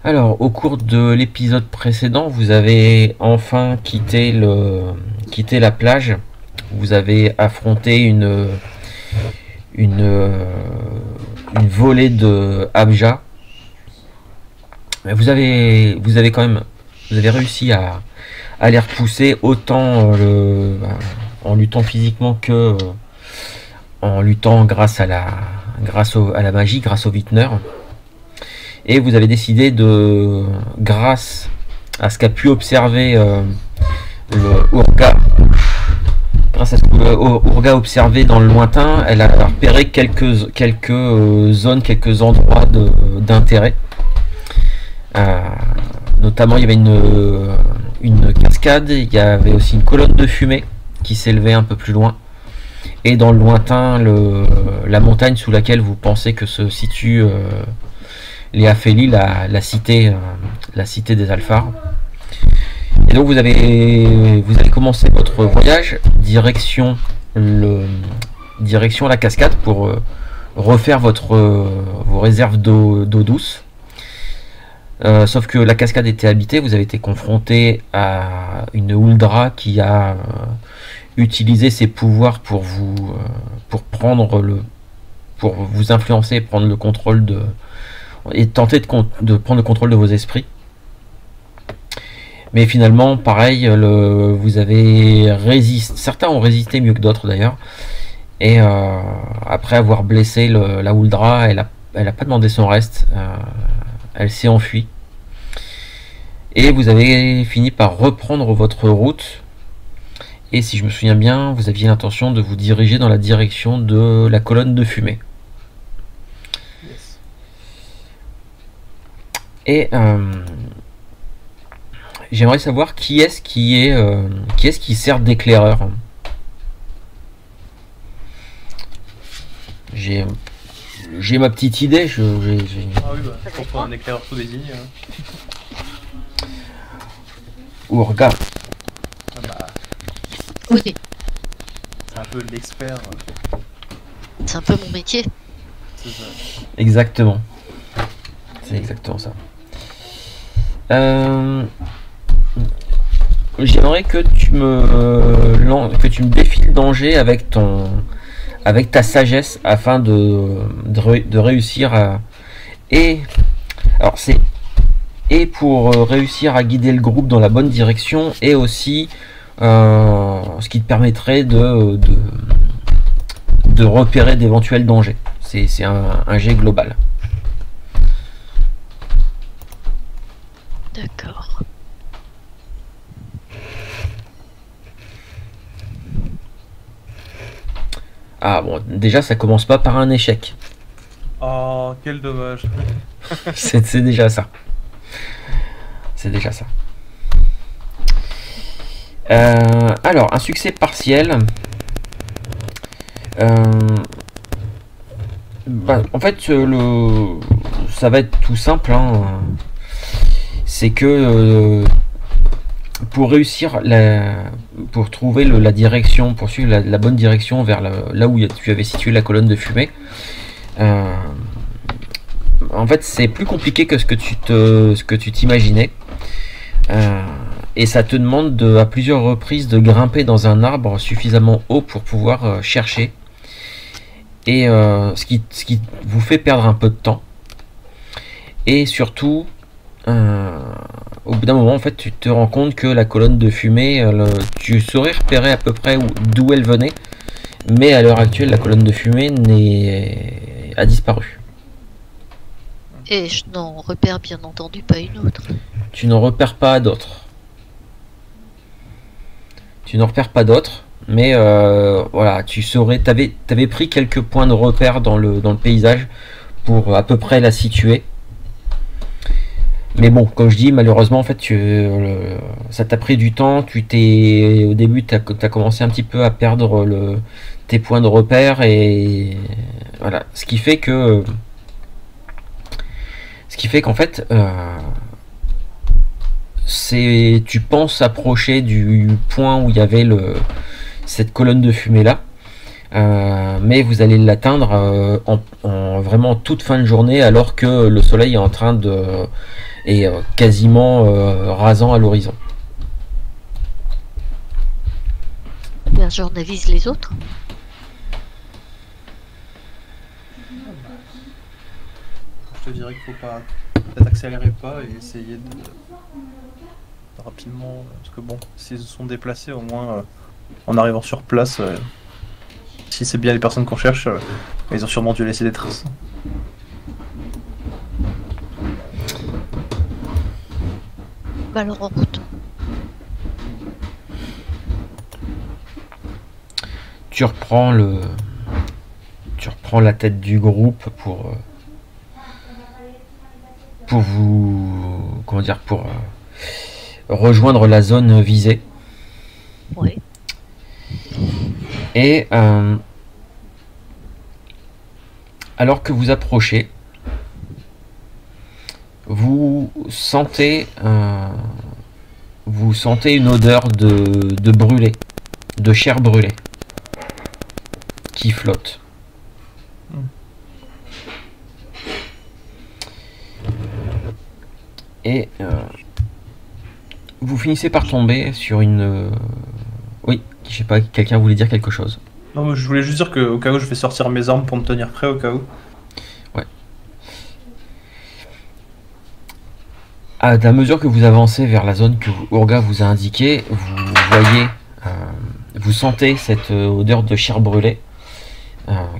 Alors, au cours de l'épisode précédent, vous avez enfin quitté la plage. Vous avez affronté une, une volée de Abja. Mais vous avez réussi à les repousser autant en luttant physiquement que en luttant à la magie, grâce au Vintner. Et vous avez décidé grâce à ce qu'a pu observer le Urga, grâce à ce que Urga a observé dans le lointain, elle a repéré quelques zones, quelques endroits d'intérêt. Notamment, il y avait une cascade, il y avait aussi une colonne de fumée qui s'élevait un peu plus loin. Et dans le lointain, la montagne sous laquelle vous pensez que se situe Léa Féli, la cité des Alphars. Et donc vous allez commencer votre voyage direction la cascade pour refaire vos réserves d'eau douce. Sauf que la cascade était habitée, vous avez été confronté à une Uldra qui a utilisé ses pouvoirs pour vous influencer et prendre le contrôle et tenter de prendre le contrôle de vos esprits. Mais finalement, pareil, vous avez résisté. Certains ont résisté mieux que d'autres d'ailleurs. Et après avoir blessé la Uldra, elle a pas demandé son reste. Elle s'est enfuie. Et vous avez fini par reprendre votre route. Et si je me souviens bien, vous aviez l'intention de vous diriger dans la direction de la colonne de fumée. Yes. Et j'aimerais savoir qui est-ce qui sert d'éclaireur. J'ai ma petite idée. Ah oui, bah, je comprends un éclaireur sous désigné. Urga. Ah bah, Oui, c'est un peu l'expert. c'est un peu mon métier. C'est ça. Exactement. C'est exactement ça. J'aimerais que tu me défies le danger avec ta sagesse afin de réussir à pour réussir à guider le groupe dans la bonne direction, et aussi ce qui te permettrait de repérer d'éventuels dangers. C'est un jet global. D'accord. Ah bon, déjà ça commence pas par un échec. Oh, quel dommage. C'est déjà ça. C'est déjà ça. Alors, un succès partiel. En fait, ça va être tout simple. C'est que pour réussir, pour trouver la direction, pour suivre la bonne direction vers là où tu avais situé la colonne de fumée, en fait c'est plus compliqué que ce que tu t'imaginais, et ça te demande à plusieurs reprises de grimper dans un arbre suffisamment haut pour pouvoir chercher, et ce qui vous fait perdre un peu de temps, et surtout au bout d'un moment, en fait, tu te rends compte que la colonne de fumée, tu saurais repérer à peu près d'où elle venait, mais à l'heure actuelle, la colonne de fumée a disparu. Et je n'en repère bien entendu pas une autre. Tu n'en repères pas d'autres. Mais voilà, tu saurais. T'avais pris quelques points de repère dans le paysage pour à peu près la situer. Mais bon, comme je dis, malheureusement, en fait, ça t'a pris du temps. Au début, t'as commencé un petit peu à perdre tes points de repère, et voilà. Ce qui fait qu'en fait, tu penses approcher du point où il y avait cette colonne de fumée là. Mais vous allez l'atteindre en vraiment toute fin de journée, alors que le soleil est en train et quasiment rasant à l'horizon. Bien, j'en avise les autres. Je te dirais qu'il faut pas peut-être accélérer pas et essayer de rapidement, parce que bon, s'ils se sont déplacés, au moins en arrivant sur place, si c'est bien les personnes qu'on cherche, ils ont sûrement dû laisser des traces. Bah alors en route. Tu reprends la tête du groupe pour vous, comment dire, pour rejoindre la zone visée. Ouais. Et alors que vous approchez, vous sentez une odeur de brûlé, de chair brûlée qui flotte. Et vous finissez par tomber sur une... Oui, je sais pas, quelqu'un voulait dire quelque chose. Non, mais je voulais juste dire qu'au cas où je vais sortir mes armes pour me tenir prêt au cas où. Ouais. À mesure que vous avancez vers la zone que Urga vous a indiquée, vous voyez, vous sentez cette odeur de chair brûlée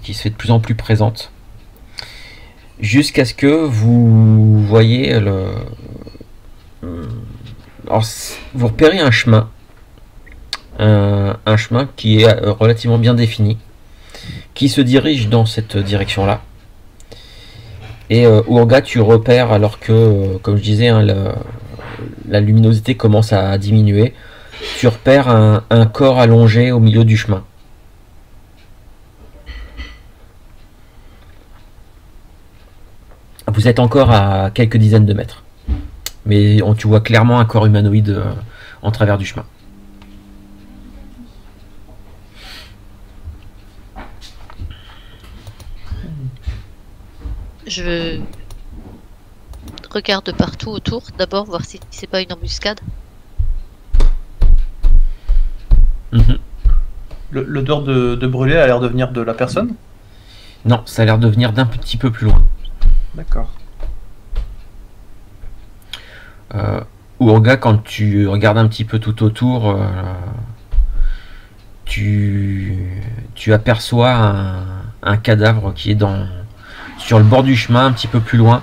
qui se fait de plus en plus présente. Jusqu'à ce que vous voyez alors, vous repérez un chemin. Un chemin qui est relativement bien défini, qui se dirige dans cette direction-là. Et Urga, tu repères, alors que, comme je disais, hein, la luminosité commence à diminuer, tu repères un corps allongé au milieu du chemin. Vous êtes encore à quelques dizaines de mètres, mais tu vois clairement un corps humanoïde en travers du chemin. Je regarde partout autour, d'abord voir si c'est pas une embuscade. L'odeur de brûlé a l'air de venir de la personne? Non, ça a l'air de venir d'un petit peu plus loin. D'accord. Urga, quand tu regardes un petit peu tout autour, tu aperçois un cadavre qui est sur le bord du chemin, un petit peu plus loin.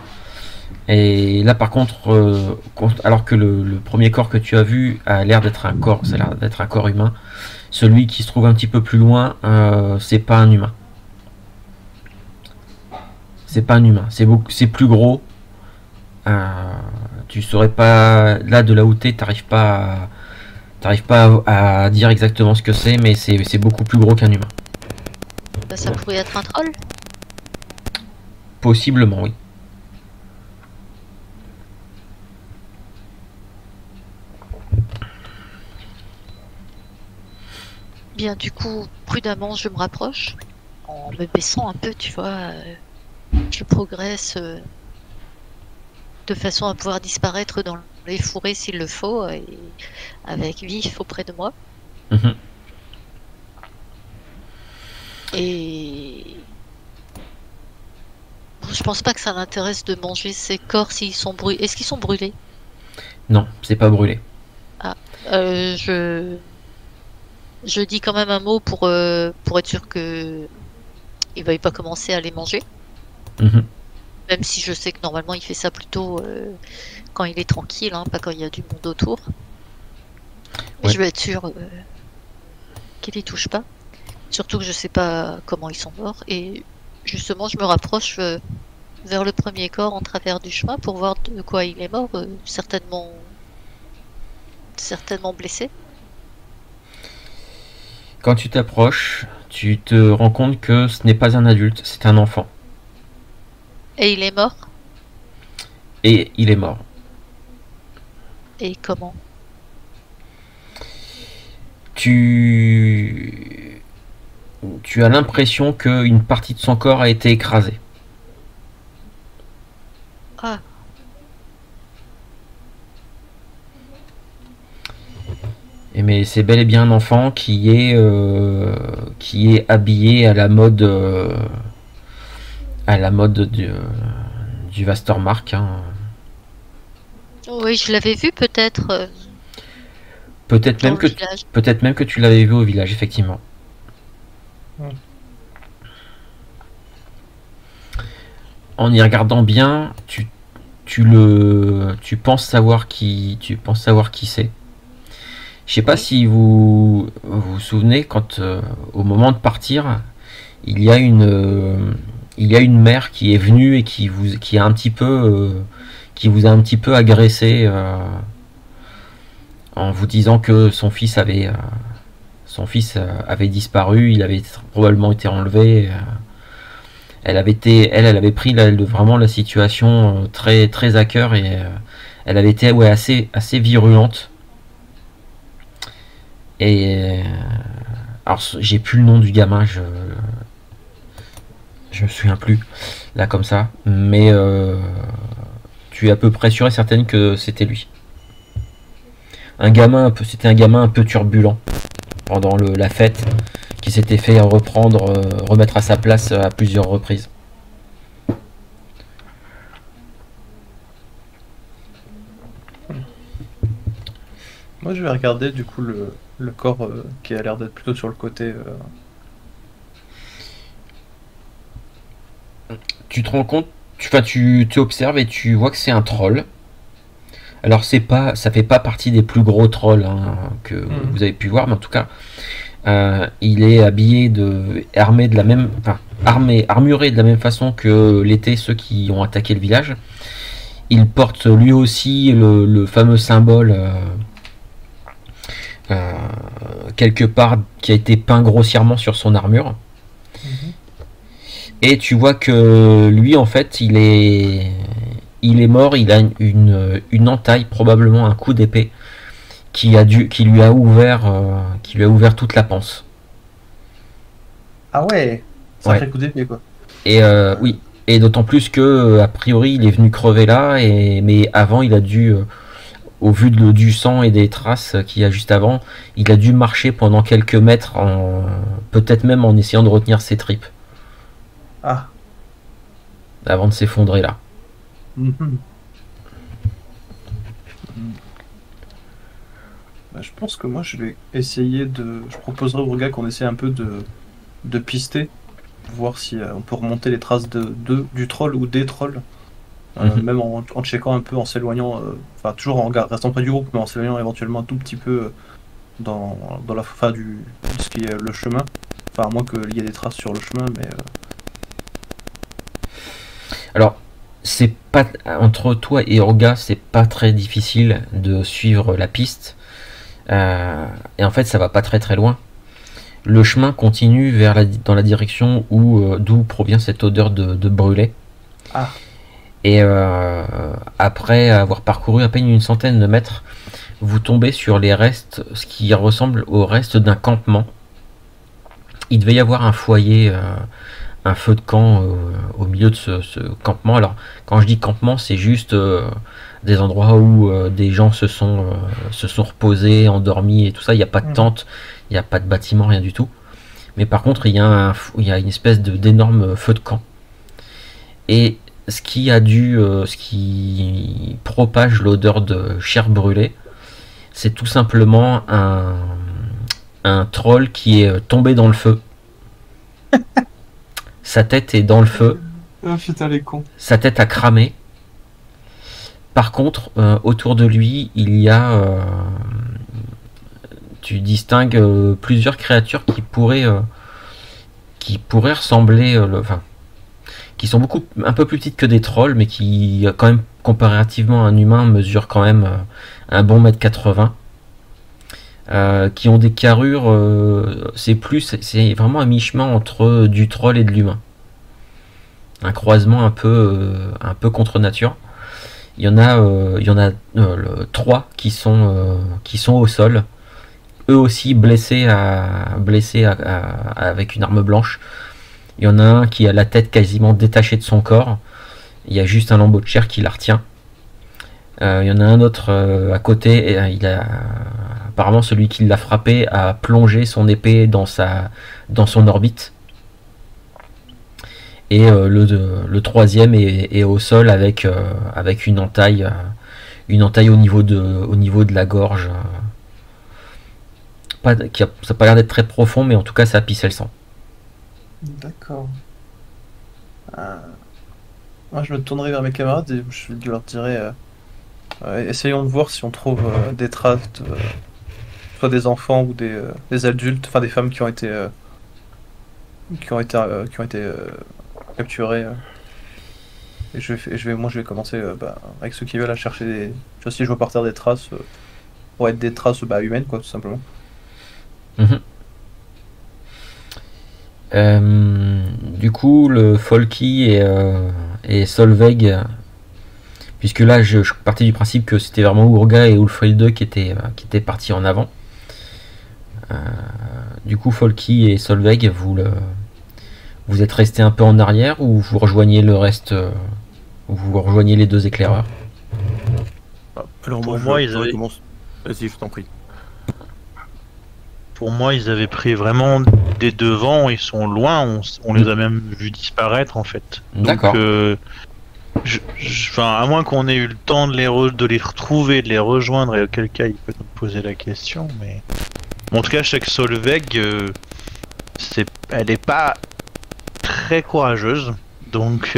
Et là, par contre, alors que le premier corps que tu as vu a l'air d'être un corps, ça a l'air d'être un corps humain, celui qui se trouve un petit peu plus loin, c'est pas un humain. C'est pas un humain, c'est plus gros. Tu saurais pas, là de là où t'es, t'arrives pas à dire exactement ce que c'est, mais c'est beaucoup plus gros qu'un humain. Bah, ça pourrait être un troll. Possiblement, oui. Bien, du coup, prudemment, je me rapproche en me baissant un peu, tu vois. Je progresse de façon à pouvoir disparaître dans les fourrés s'il le faut, et avec Vif auprès de moi. Mhm. Et bon, je pense pas que ça l'intéresse de manger ces corps s'ils sont brûlés. Est-ce qu'ils sont brûlés? Non, c'est pas brûlé. Je dis quand même un mot pour être sûr que il va pas commencer à les manger. Mhm. Même si je sais que normalement il fait ça plutôt quand il est tranquille, hein, pas quand il y a du monde autour. Mais Ouais. je veux être sûr qu'il les touche pas. Surtout que je sais pas comment ils sont morts. Et justement, je me rapproche vers le premier corps en travers du chemin pour voir de quoi il est mort. Certainement blessé. Quand tu t'approches, tu te rends compte que ce n'est pas un adulte, c'est un enfant. Et il est mort? Et il est mort. Et comment? Tu as l'impression qu'une partie de son corps a été écrasée. Ah. Mais c'est bel et bien un enfant qui est habillé à la mode du Vastermark, hein. Oui, je l'avais vu peut-être Peut-être dans même le que village. peut-être même que tu l'avais vu au village, effectivement. Ouais. En y regardant bien, tu penses savoir qui c'est. Je sais pas Oui. si vous souvenez quand au moment de partir, il y a une mère qui est venue et qui a un petit peu qui vous a un petit peu agressé en vous disant que son fils avait disparu, il avait probablement été enlevé. Elle avait pris vraiment la situation très très à cœur et elle avait été ouais, assez virulente. Et alors j'ai plus le nom du gamin, je me souviens plus là comme ça, mais tu es à peu près sûr et certaine que c'était lui. C'était un gamin un peu turbulent pendant la fête, qui s'était fait remettre à sa place à plusieurs reprises. Moi, je vais regarder du coup le corps qui a l'air d'être plutôt sur le côté. Tu te rends compte, tu observes et tu vois que c'est un troll. Alors ça fait pas partie des plus gros trolls hein, que Mhm. vous avez pu voir, mais en tout cas, il est armé de la même, enfin, armuré de la même façon que l'étaient ceux qui ont attaqué le village. Il porte lui aussi le fameux symbole euh, quelque part qui a été peint grossièrement sur son armure. Mhm. Et tu vois que lui, en fait, il est mort. Il a une entaille, probablement un coup d'épée, qui lui a ouvert toute la panse. Ah ouais, Ouais. sacré coup d'épée quoi. Et oui. Et d'autant plus que, a priori, il est venu crever là. Mais avant, il a dû, au vu du sang et des traces qu'il y a juste avant, il a dû marcher pendant quelques mètres, peut-être même en essayant de retenir ses tripes, Ah. avant de s'effondrer là. Mhm. Mhm. Bah, je pense que moi je vais essayer de. Je proposerai au gars qu'on essaie un peu de pister, voir si on peut remonter les traces du troll ou des trolls, Mhm. même en checkant un peu, en s'éloignant, enfin toujours restant près du groupe, mais en s'éloignant éventuellement un tout petit peu dans la fin de ce qui est le chemin. Enfin, à moins qu'il y ait des traces sur le chemin, mais Alors, c'est pas entre toi et Orga, c'est pas très difficile de suivre la piste. Et en fait, ça va pas très très loin. Le chemin continue dans la direction d'où provient cette odeur de brûlé. ah, Et après avoir parcouru à peine une centaine de mètres, vous tombez sur les restes, ce qui ressemble aux restes d'un campement. Il devait y avoir un foyer, un feu de camp au milieu de ce campement. Alors, quand je dis campement, c'est juste des endroits où des gens se sont reposés, endormis et tout ça. Il n'y a pas de mhm. tente, il n'y a pas de bâtiment, rien du tout. Mais par contre, il y a une espèce d'énorme feu de camp. Et ce qui propage l'odeur de chair brûlée, c'est tout simplement un troll qui est tombé dans le feu. Sa tête est dans le feu, Oh putain, les cons. sa tête a cramé. Par contre, autour de lui, tu distingues plusieurs créatures qui pourraient ressembler, enfin, qui sont un peu plus petites que des trolls, mais qui, quand même, comparativement à un humain, mesurent quand même un bon mètre 80. Qui ont des carrures, c'est vraiment un mi-chemin entre du troll et de l'humain. Un croisement un peu contre nature. Il y en a trois qui sont au sol, eux aussi avec une arme blanche. Il y en a un qui a la tête quasiment détachée de son corps. Il y a juste un lambeau de chair qui la retient. Il y en a un autre à côté, et il a apparemment celui qui l'a frappé a plongé son épée dans son orbite. Et le troisième est au sol avec une entaille au niveau de la gorge. Ça n'a pas l'air d'être très profond, mais en tout cas ça a pissé le sang. D'accord. Moi, je me tournerai vers mes camarades et je leur dirai essayons de voir si on trouve des traces, soit des enfants ou des adultes, enfin des femmes qui ont été capturées. Et moi, je vais commencer avec ceux qui veulent à chercher des. Tu vois, si je vois par terre des traces, pour être des traces humaines, quoi, tout simplement. Du coup, le Folky et Solveig, puisque là je partais du principe que c'était vraiment Urga et Ulfrilde qui étaient partis en avant. Du coup, Folky et Solveig, vous êtes restés un peu en arrière ou vous rejoignez le reste, vous rejoignez les deux éclaireurs? Alors Pour moi, ils avaient... Vas-y, je t'en prie. Pour moi, ils avaient pris vraiment des devants, ils sont loin, on les a même vus disparaître en fait. D'accord. Donc, à moins qu'on ait eu le temps de les retrouver, de les rejoindre, et auquel cas il peut nous poser la question, mais... En tout cas, chaque Solveig, elle est pas très courageuse, donc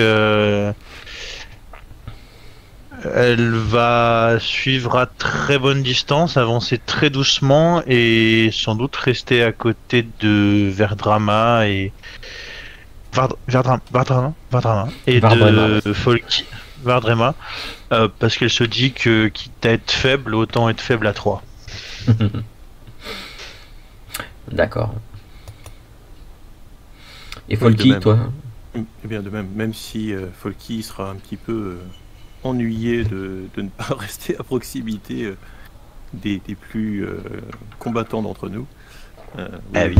elle va suivre à très bonne distance, avancer très doucement et sans doute rester à côté de Verdrama et Vardrama et de Folky, Vardrema, parce qu'elle se dit que quitte à être faible, autant être faible à 3. D'accord. Et Folky, toi? Eh bien, de même si Folky sera un petit peu ennuyé de ne pas rester à proximité des plus combattants d'entre nous, oui.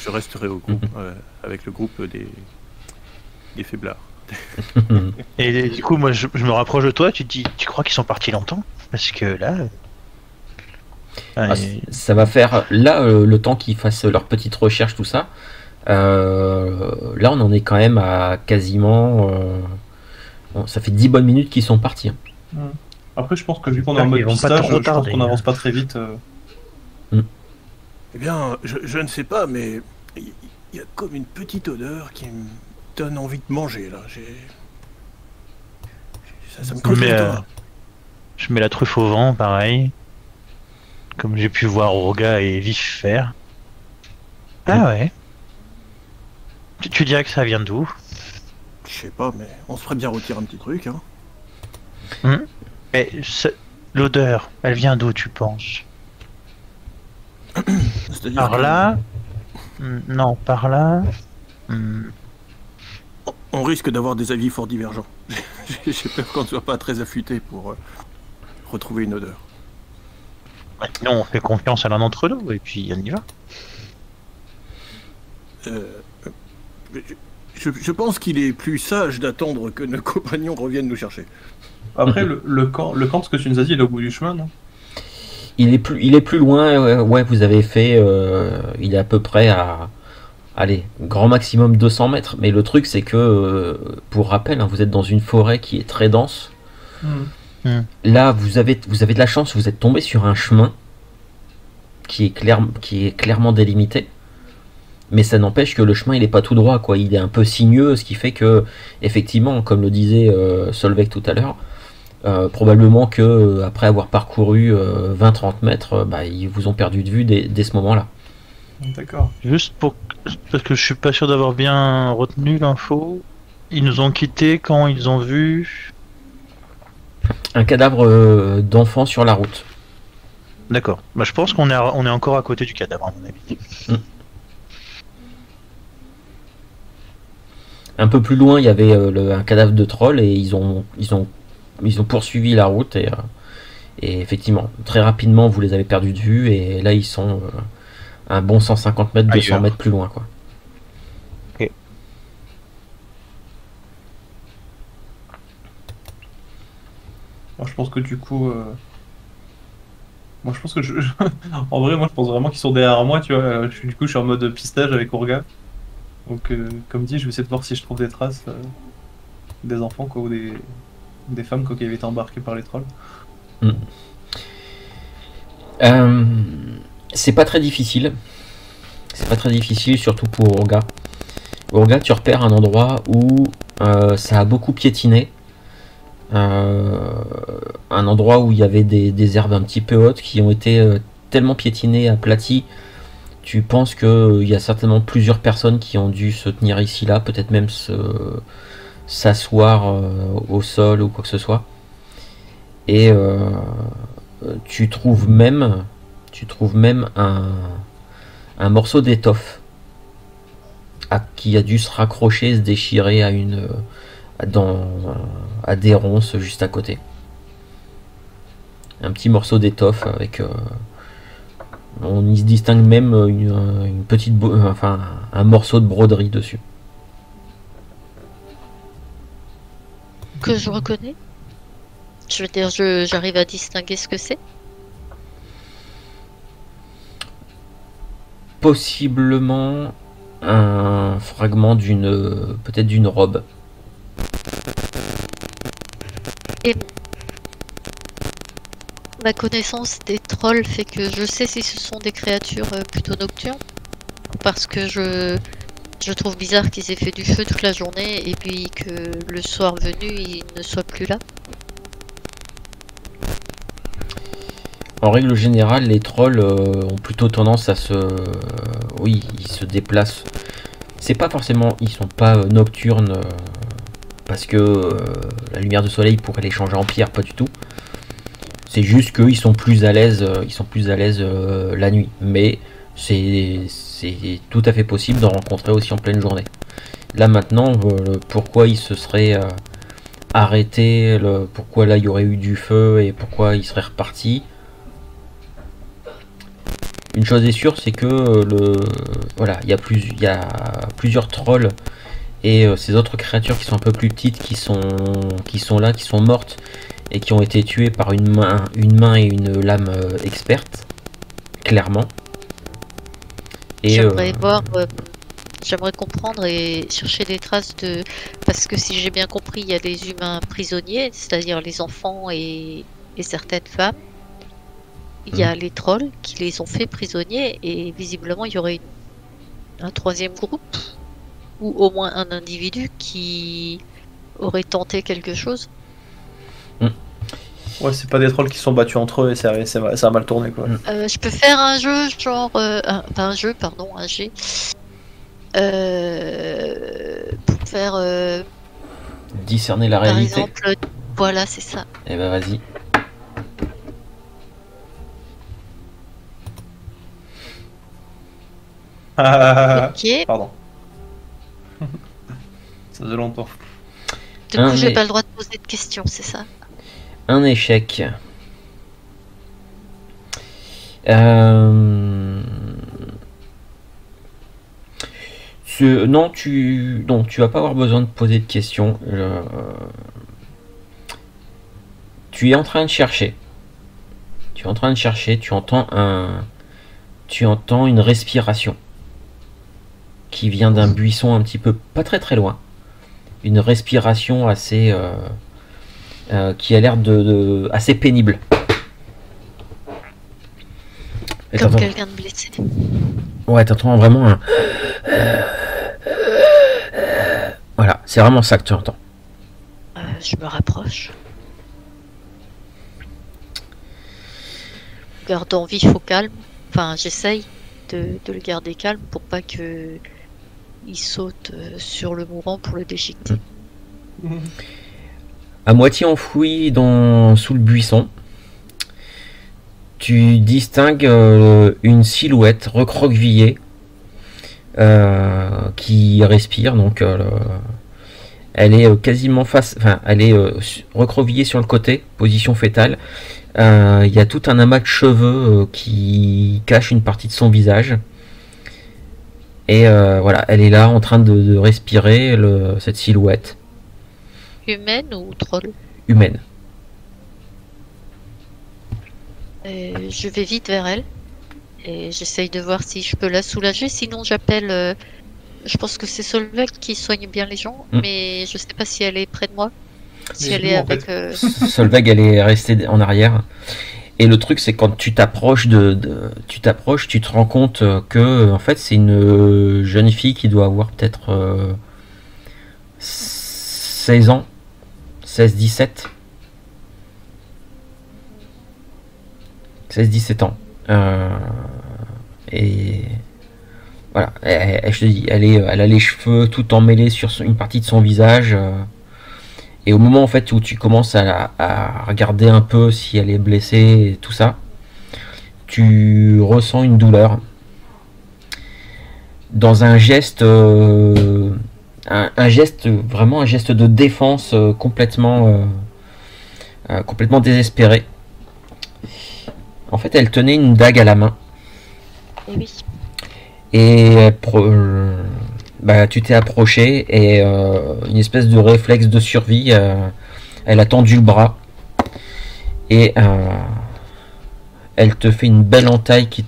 je resterai au groupe, avec le groupe des faiblards. Et du coup, moi, je me rapproche de toi. Tu crois qu'ils sont partis longtemps? Parce que là, ça va faire là le temps qu'ils fassent leur petite recherche, tout ça. Là, on en est quand même à quasiment. Ça fait 10 bonnes minutes qu'ils sont partis. Après, je pense que vu qu'on est en mode pistage, je pense qu'on n'avance pas très vite. Eh bien, je ne sais pas, mais il y a comme une petite odeur qui me donne envie de manger, là. Ça me creuse l'estomac. Je mets la truffe au vent, pareil. Comme j'ai pu voir Urga et Vif faire. Ah ouais. Tu dirais que ça vient d'où? Je sais pas, mais on se ferait bien retirer un petit truc, hein. Mais l'odeur, elle vient d'où, tu penses? Par là? Non, par là? On risque d'avoir des avis fort divergents. J'ai peur qu'on ne soit pas très affûté pour retrouver une odeur. Non, on fait confiance à l'un d'entre nous et puis on y va. Je pense qu'il est plus sage d'attendre que nos compagnons reviennent nous chercher. Après, le camp, ce que tu nous as dit, il est au bout du chemin, non? Il est plus loin, ouais, vous avez fait... il est à peu près à... Allez, grand maximum 200 mètres. Mais le truc, c'est que, pour rappel, vous êtes dans une forêt qui est très dense. Là, vous avez de la chance, vous êtes tombé sur un chemin qui est clairement délimité. Mais ça n'empêche que le chemin, il est pas tout droit, quoi. Il est un peu sinueux, ce qui fait que, effectivement, comme le disait Solveig tout à l'heure, probablement que après avoir parcouru 20-30 mètres, ils vous ont perdu de vue dès ce moment-là. D'accord. Juste parce que je suis pas sûr d'avoir bien retenu l'info, ils nous ont quittés quand ils ont vu un cadavre d'enfant sur la route. D'accord. Je pense qu'on est encore à côté du cadavre, à mon avis. Un peu plus loin, il y avait un cadavre de troll et ils ont poursuivi la route et effectivement, très rapidement, vous les avez perdus de vue et là, ils sont un bon 150 mètres, 200 mètres plus loin, quoi. Ok. Moi, je pense que du coup, Moi, je pense que en vrai, moi, je pense vraiment qu'ils sont derrière moi, tu vois. Du coup, je suis en mode pistage avec Orga. Donc, comme dit, je vais essayer de voir si je trouve des traces des enfants, quoi, ou des femmes, quoi, qui avaient été embarquées par les trolls. Euh, c'est pas très difficile. C'est pas très difficile, surtout pour Urga. Urga, tu repères un endroit où ça a beaucoup piétiné. Un endroit où il y avait des herbes un petit peu hautes qui ont été tellement piétinées, aplaties. Tu penses qu'il y a certainement plusieurs personnes qui ont dû se tenir ici là, peut-être même s'asseoir au sol ou quoi que ce soit. Et tu trouves même un morceau d'étoffe qui a dû se raccrocher, se déchirer à des ronces juste à côté. Un petit morceau d'étoffe avec on y se distingue même une petite enfin un morceau de broderie dessus. Que je reconnais. Je veux dire, j'arrive à distinguer ce que c'est. Possiblement un fragment peut-être d'une robe. Et ma connaissance des trolls fait que je sais si ce sont des créatures plutôt nocturnes. Parce que je trouve bizarre qu'ils aient fait du feu toute la journée et puis que le soir venu, ils ne soient plus là. En règle générale, les trolls ont plutôt tendance à oui, ils se déplacent. C'est pas forcément, ils sont pas nocturnes parce que la lumière du soleil pourrait les changer en pierre, pas du tout. C'est juste qu'ils sont plus à l'aise, la nuit. Mais c'est tout à fait possible d'en rencontrer aussi en pleine journée. Là maintenant, pourquoi ils se seraient arrêtés, pourquoi là il y aurait eu du feu et pourquoi ils seraient repartis. Une chose est sûre, c'est que voilà, il y a plusieurs trolls et ces autres créatures qui sont un peu plus petites qui sont là, qui sont mortes et qui ont été tuées par une main et une lame experte, clairement. Et j'aimerais j'aimerais comprendre et chercher des traces parce que si j'ai bien compris, il y a des humains prisonniers, c'est-à-dire les enfants et certaines femmes. Il y a les trolls qui les ont fait prisonniers et visiblement il y aurait un troisième groupe ou au moins un individu qui aurait tenté quelque chose. Ouais, c'est pas des trolls qui se sont battus entre eux et ça a mal tourné, quoi. Je peux faire un jeu genre un G pour faire discerner la par réalité. exemple, voilà, c'est ça. Et ben vas-y. Ok. Pardon. Ça faisait longtemps. Du coup, j'ai pas le droit de poser de questions, c'est ça? Un échec. Non, tu vas pas avoir besoin de poser de questions. Tu es en train de chercher. Tu entends une respiration qui vient d'un buisson un petit peu, pas très très loin. Une respiration assez qui a l'air assez pénible. Et Comme quelqu'un de blessé. Ouais, t'entends vraiment un... Voilà, c'est vraiment ça que tu entends. Je me rapproche. Gardant vif au calme. Enfin, j'essaye de le garder calme pour pas que il saute sur le mourant pour le déchiqueter. À moitié enfoui sous le buisson, tu distingues une silhouette recroquevillée qui respire. Donc, elle est quasiment elle est recroquevillée sur le côté, position fétale. Il y a tout un amas de cheveux qui cache une partie de son visage. Et voilà, elle est là en train de respirer, cette silhouette. Humaine ou troll? Humaine. Je vais vite vers elle et j'essaye de voir si je peux la soulager. Sinon, j'appelle. Je pense que c'est Solveig qui soigne bien les gens, mais je sais pas si elle est près de moi. Si Mais elle nous, est en avec. Solveig, elle est restée en arrière. Et le truc, c'est quand tu t'approches tu t'approches, tu te rends compte que en fait, c'est une jeune fille qui doit avoir peut-être 16 ans, 16-17. 16-17 ans. Et voilà, je te dis, elle a les cheveux tout emmêlés sur une partie de son visage. Et au moment en fait où tu commences à regarder un peu si elle est blessée et tout ça, tu ressens une douleur. Dans un geste, un geste, vraiment un geste de défense complètement désespéré. En fait, elle tenait une dague à la main. Et oui. Et tu t'es approché et une espèce de réflexe de survie, elle a tendu le bras et elle te fait une belle entaille qui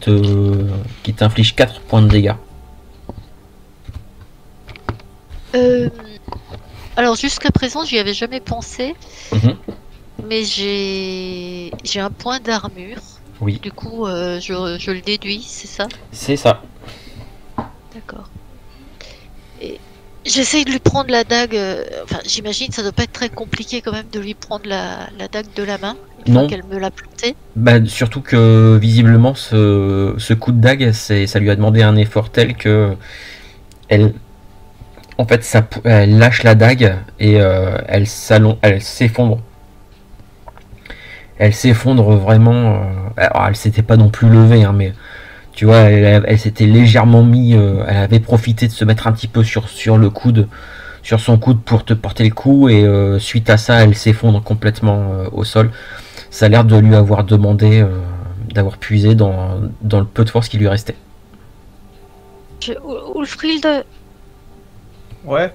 t'inflige 4 points de dégâts. Alors jusqu'à présent, j'y avais jamais pensé, mais j'ai un point d'armure. Oui. Du coup, je le déduis, c'est ça? C'est ça. D'accord. Et j'essaye de lui prendre la dague. Enfin, j'imagine ça doit pas être très compliqué quand même de lui prendre la dague de la main une fois qu'elle me l'a plantée. Surtout que visiblement ce coup de dague, ça lui a demandé un effort tel que elle lâche la dague et elle s'effondre. Elle s'effondre vraiment. Alors, elle s'était pas non plus levée, hein, mais tu vois, elle s'était légèrement mis. Elle avait profité de se mettre un petit peu sur le coude, sur son coude pour te porter le coup, et suite à ça, elle s'effondre complètement au sol. Ça a l'air de lui avoir demandé d'avoir puisé dans le peu de force qui lui restait. Ulfrild. Ouais.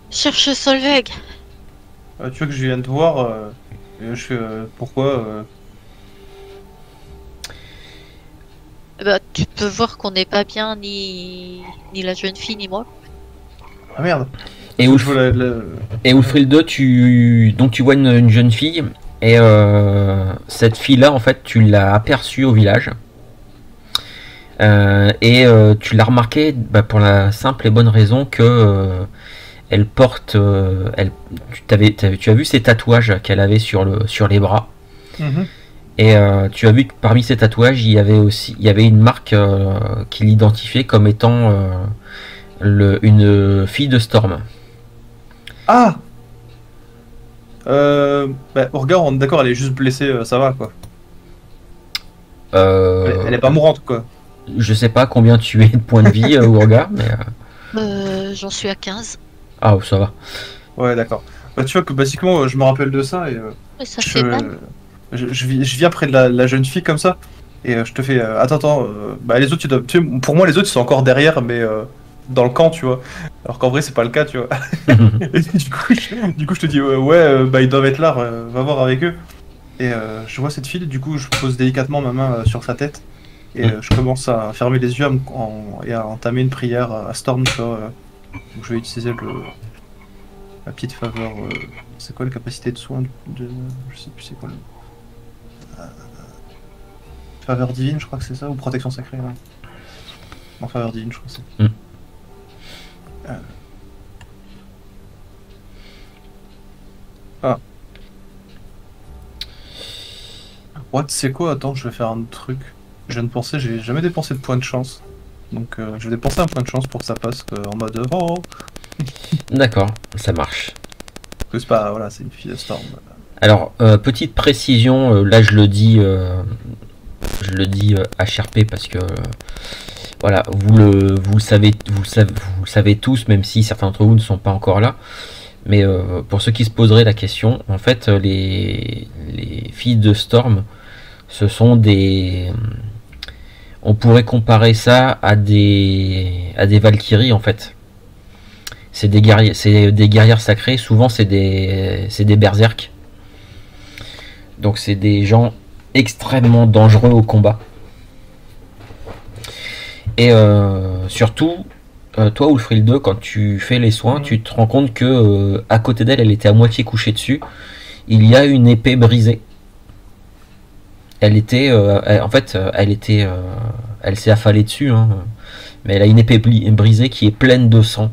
Cherche Solveig. Tu veux que je vienne te voir pourquoi Bah, tu peux voir qu'on n'est pas bien, ni la jeune fille, ni moi. Ah merde. Et Ulfrild 2, tu vois une jeune fille, et cette fille-là, en fait, tu l'as aperçue au village. Et tu l'as remarqué pour la simple et bonne raison que elle porte. Tu as vu ces tatouages qu'elle avait sur les bras. Et tu as vu que parmi ces tatouages, il y avait une marque qui l'identifiait comme étant une fille de Storm. Ah. Au regard, on est d'accord, elle est juste blessée, ça va quoi. Elle est pas mourante quoi. Je sais pas combien tu es de points de vie au regard, mais. J'en suis à 15. Ah, ça va. Ouais, d'accord. Bah, tu vois que basiquement, je me rappelle de ça et. Ça fait mal. Je viens près de la jeune fille comme ça et je te fais attends, les autres pour moi les autres ils sont encore derrière mais dans le camp tu vois, alors qu'en vrai c'est pas le cas tu vois. Et du coup je te dis ils doivent être là, va voir avec eux et je vois cette fille, du coup je pose délicatement ma main sur sa tête et je commence à fermer les yeux et à entamer une prière à Storm tu vois, donc je vais utiliser la petite faveur, c'est quoi la capacité de soin de je sais plus c'est quoi le faveur divine, je crois que c'est ça, ou protection sacrée, ouais. En faveur divine, je crois que c'est. Ouais, tu sais quoi, attends, je vais faire un truc. Je viens de penser, j'ai jamais dépensé de points de chance. Donc je vais dépenser un point de chance pour que ça passe en mode oh. D'accord, ça marche. C'est pas, voilà, c'est une fille de Storm. Alors, petite précision, là je le dis HRP parce que voilà, vous le savez tous, même si certains d'entre vous ne sont pas encore là. Mais pour ceux qui se poseraient la question, en fait, les filles de Storm, ce sont on pourrait comparer ça à des Valkyries en fait. C'est des guerrières sacrées. Souvent, c'est des berserks. Donc c'est des gens extrêmement dangereux au combat. Et surtout, toi, Ulfric 2, quand tu fais les soins, tu te rends compte que à côté d'elle, elle était à moitié couchée dessus. Il y a une épée brisée. Elle était, en fait, elle s'est affalée dessus, hein, mais elle a une épée brisée qui est pleine de sang,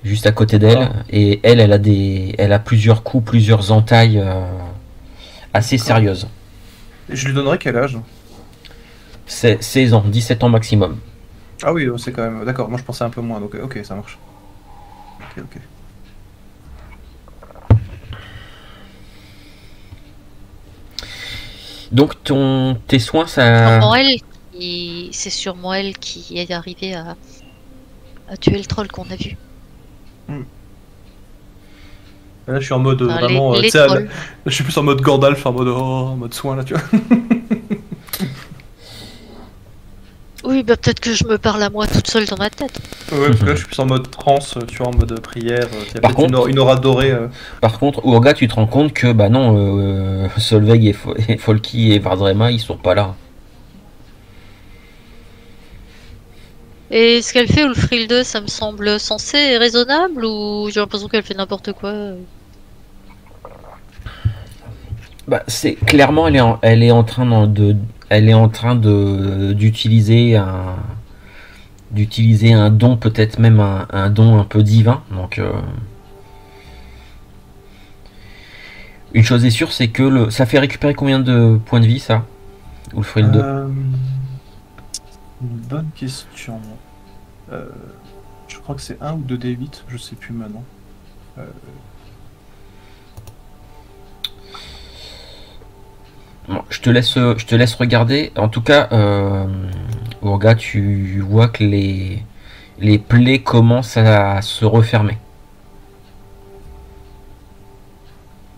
juste à côté d'elle. Et elle a plusieurs coups, plusieurs entailles assez sérieuses. Et je lui donnerais quel âge? C'est 16 ans, 17 ans maximum. Ah oui, c'est quand même... D'accord, moi je pensais un peu moins, donc ok, ça marche. Ok. Donc tes soins, ça... C'est sûrement elle qui est arrivée à tuer le troll qu'on a vu. Là je suis en mode Enfin, vraiment... les tu sais, trolls. là, je suis plus en mode Gandalf, en mode soin là, tu vois. Oui, bah peut-être que je me parle à moi toute seule dans ma tête. Ouais, parce que là je suis plus en mode transe, tu vois, en mode prière. Il y a Par peut-être contre- une aura dorée. Par contre, Urga, tu te rends compte que, bah non, Solveig et Folky et Vardrema, ils sont pas là. Et ce qu'elle fait, Ulfric 2, ça me semble sensé et raisonnable, ou j'ai l'impression qu'elle fait n'importe quoi? Bah, c'est clairement, elle est en train d'utiliser un don, peut-être même un don un peu divin. Donc, une chose est sûre, c'est que ça fait récupérer combien de points de vie, ça, Ulfric 2? Une bonne question. Je crois que c'est 1 ou 2d8, je sais plus maintenant. Bon, je te laisse regarder. En tout cas, Urga, tu vois que les plaies commencent à se refermer.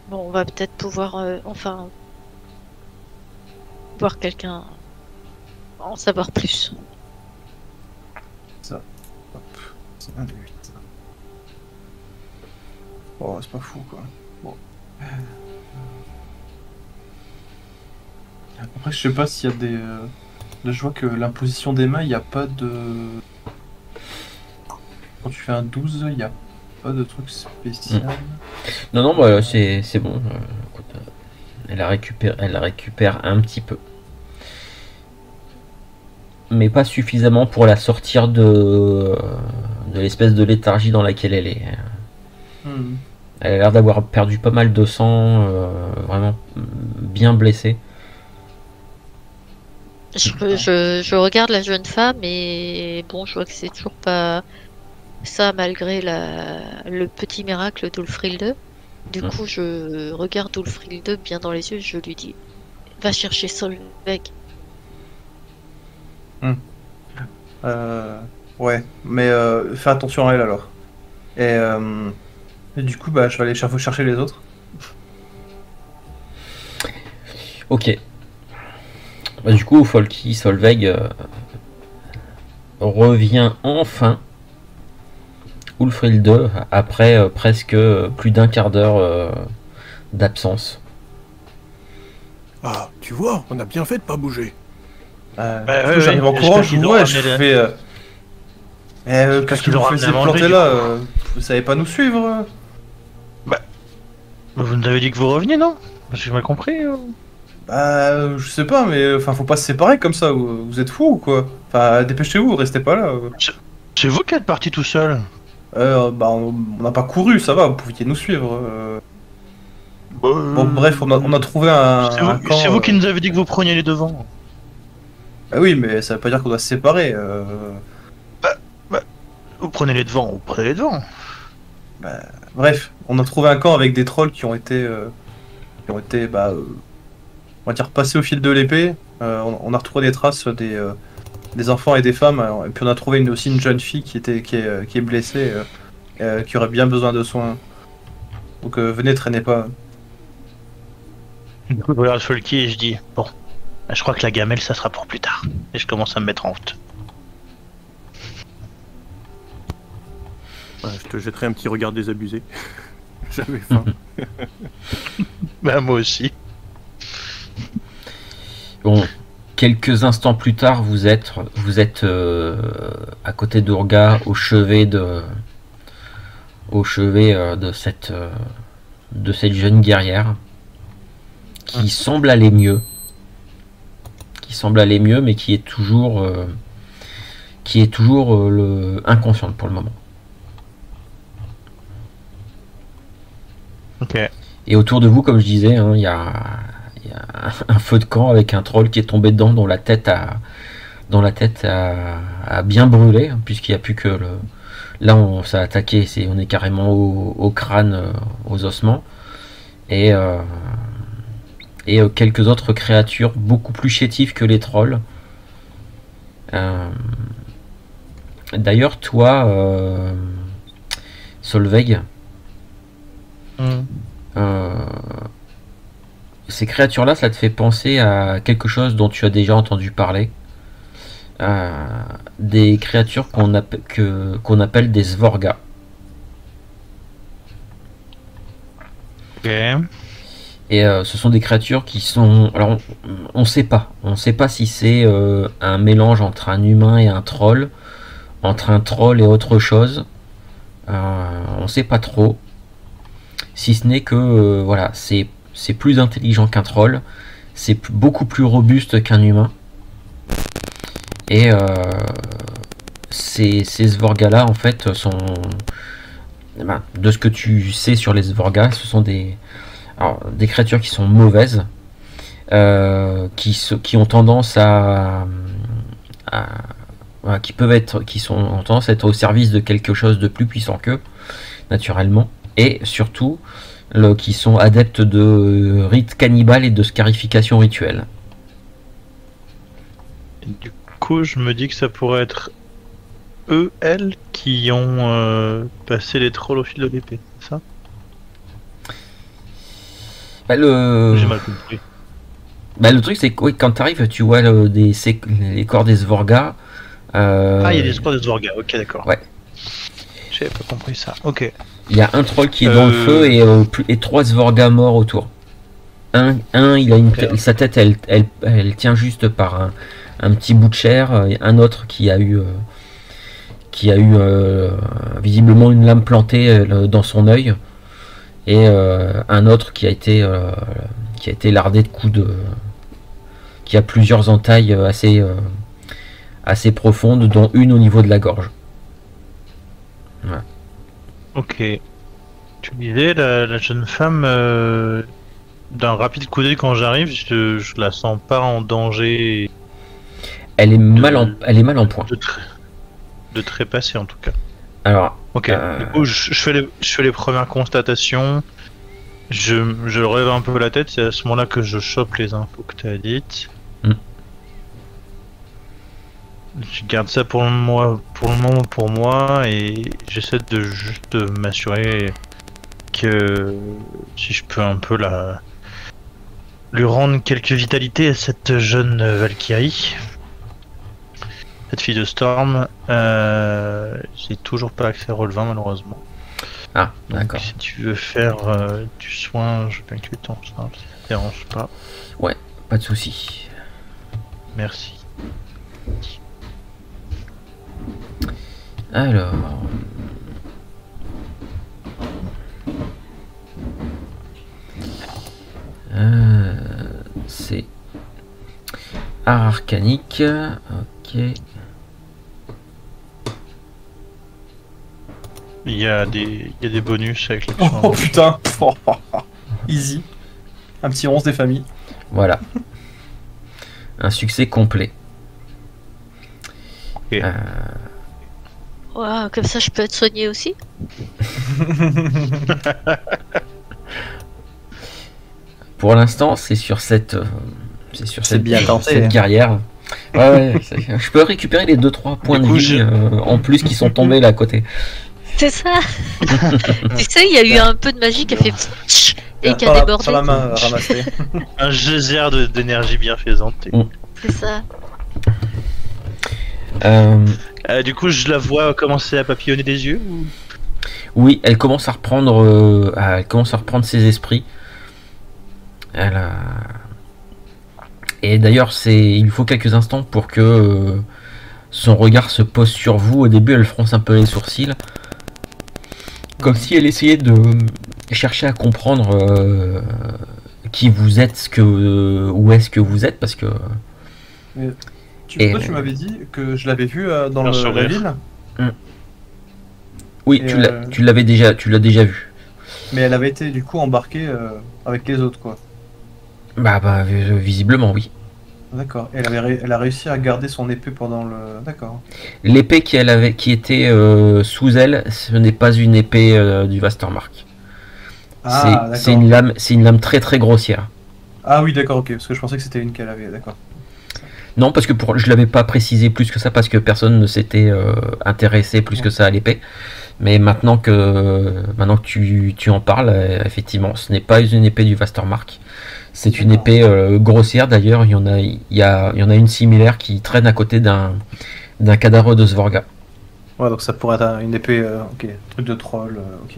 Bon, on va peut-être pouvoir, enfin, voir quelqu'un en savoir plus. C'est 1d8. Oh, c'est pas fou quoi. Bon. Après, je sais pas s'il y a des. Là, je vois que l'imposition des mains, il n'y a pas de. Quand tu fais un 12, il n'y a pas de truc spécial. Non, bah, c'est bon. Écoute, elle la récupère un petit peu. Mais pas suffisamment pour la sortir de l'espèce de léthargie dans laquelle elle est. Hmm. Elle a l'air d'avoir perdu pas mal de sang, vraiment bien blessée. Je regarde la jeune femme et bon, je vois que c'est toujours pas ça malgré le petit miracle d'Ulfric 2. Du coup, je regarde Ulfric 2 bien dans les yeux et je lui dis: va chercher Solveig. Ouais, mais fais attention à elle alors. Et du coup, bah, je vais aller chercher les autres. Ok. Bah, du coup, Folky Solveig revient enfin. Ulfric 2 après presque plus d'un quart d'heure d'absence. Ah, tu vois, on a bien fait de pas bouger. Du coup, j'arrive en courant, je vous vois, je fais. Qu'est-ce que vous faisiez planter là vous savez pas nous suivre Vous nous avez dit que vous reveniez, non? J'ai mal compris. Bah, je sais pas, mais enfin, faut pas se séparer comme ça. Vous êtes fous ou quoi? Enfin, dépêchez-vous, restez pas là. C'est vous qui êtes parti tout seul. Bah, on n'a pas couru, ça va, vous pouviez nous suivre. Bon, bref, on a trouvé un camp. C'est vous qui nous avez dit que vous preniez les devants. Ah oui, mais ça veut pas dire qu'on doit se séparer. Vous prenez les devants, vous prenez les devants. Bref, on a trouvé un camp avec des trolls qui ont été, bah, on va dire passés au fil de l'épée. On a retrouvé des traces des enfants et des femmes, et puis on a trouvé aussi une jeune fille qui est blessée, qui aurait bien besoin de soins. Donc venez, traînez pas. Du coup, je regarde Folky et je dis: bon, je crois que la gamelle, ça sera pour plus tard. Et je commence à me mettre en route. Ouais, je te jetterai un petit regard désabusé. J'avais faim. Bah, moi aussi. Bon, quelques instants plus tard, vous êtes à côté d'Urga, au chevet de cette jeune guerrière qui semble aller mieux, mais qui est toujours inconsciente pour le moment. Ok. Et autour de vous, comme je disais, hein, il y a un feu de camp avec un troll qui est tombé dedans, dont la tête a bien brûlé, hein, puisqu'il n'y a plus que le... Là, ça a attaqué, on est carrément au crâne, aux ossements. Et quelques autres créatures beaucoup plus chétives que les trolls. D'ailleurs, toi, Solveig, ces créatures-là, ça te fait penser à quelque chose dont tu as déjà entendu parler. Des créatures qu'on appelle des Svorga. Ok. Et ce sont des créatures qui sont... Alors, on sait pas si c'est un mélange entre un humain et un troll, entre un troll et autre chose. On sait pas trop. Si ce n'est que, voilà, c'est plus intelligent qu'un troll, c'est beaucoup plus robuste qu'un humain. Et ces Svorga-là, en fait, sont... de ce que tu sais sur les Svorga, ce sont des créatures qui sont mauvaises, qui ont tendance qui ont tendance à être au service de quelque chose de plus puissant qu'eux, naturellement, et surtout qui sont adeptes de rites cannibales et de scarification rituelle. Du coup, je me dis que ça pourrait être elles qui ont passé les trolls au fil de l'épée, c'est ça? J'ai mal compris. Le truc, c'est que quand tu arrives, tu vois les corps des Svorga. Il y a des corps des Svorga, ok, d'accord. Ouais. J'avais pas compris ça, ok. Il y a un troll qui est dans le feu et 3 Svorga morts autour. Il a sa tête, elle tient juste par un petit bout de chair. Un autre qui a eu visiblement une lame plantée dans son œil. Et un autre qui a été lardé de coups qui a plusieurs entailles assez profondes, dont une au niveau de la gorge. Voilà. Ok. Tu disais, la jeune femme, d'un rapide coup d'œil quand j'arrive, je la sens pas en danger. Elle est mal en point. De trépasser en tout cas. Alors, ok. Du coup, je fais les premières constatations. Je relève un peu la tête. C'est à ce moment-là que je chope les infos que tu as dites. Je garde ça pour le moment pour moi et j'essaie de juste m'assurer que si je peux un peu lui rendre quelques vitalités à cette jeune Valkyrie. Cette fille de Storm, j'ai toujours pas accès à Roll20 malheureusement. Ah, d'accord. Si tu veux faire du soin, je veux bien que tu t'en charges, si ça te dérange pas. Ouais, pas de souci. Merci. Alors... c'est... Art arcanique, ok... Il y a des bonus avec les Oh putain. Easy. Un petit 11 des familles. Voilà. Un succès complet. Okay. Wow, comme ça je peux être soigné aussi. Pour l'instant, c'est sur cette guerrière. Ouais, je peux récupérer les 2-3 points de vie en plus qui sont tombés là à côté. C'est ça. Tu sais, il y a eu un peu de magie qui a fait et qui a débordé. Sur la main ramassée. Un geyser d'énergie bienfaisante. C'est ça. Du coup, je la vois commencer à papillonner des yeux ou... Oui, elle commence à reprendre ses esprits. Et d'ailleurs, il lui faut quelques instants pour que son regard se pose sur vous. Au début, elle fronce un peu les sourcils, comme si elle essayait de chercher à comprendre qui vous êtes, où est-ce que vous êtes, parce que... Toi, tu m'avais dit que je l'avais vu dans la ville. Oui, tu l'as déjà vu. Mais elle avait été du coup embarquée avec les autres, quoi. Bah visiblement, oui. D'accord. Et elle a réussi à garder son épée pendant le... D'accord. L'épée qui était sous elle, ce n'est pas une épée du Vastermark. Ah, c'est une lame très très grossière. Ah oui, d'accord, ok. Parce que je pensais que c'était une qu'elle avait, d'accord. Non, parce que je l'avais pas précisé plus que ça, parce que personne ne s'était intéressé plus que ça à l'épée. Mais maintenant que tu en parles, effectivement, ce n'est pas une épée du Vastermark. C'est une épée grossière. D'ailleurs, il y en a une similaire qui traîne à côté d'un cadavre de Svorga. Ouais, donc ça pourrait être une épée, ok, truc de troll, ok.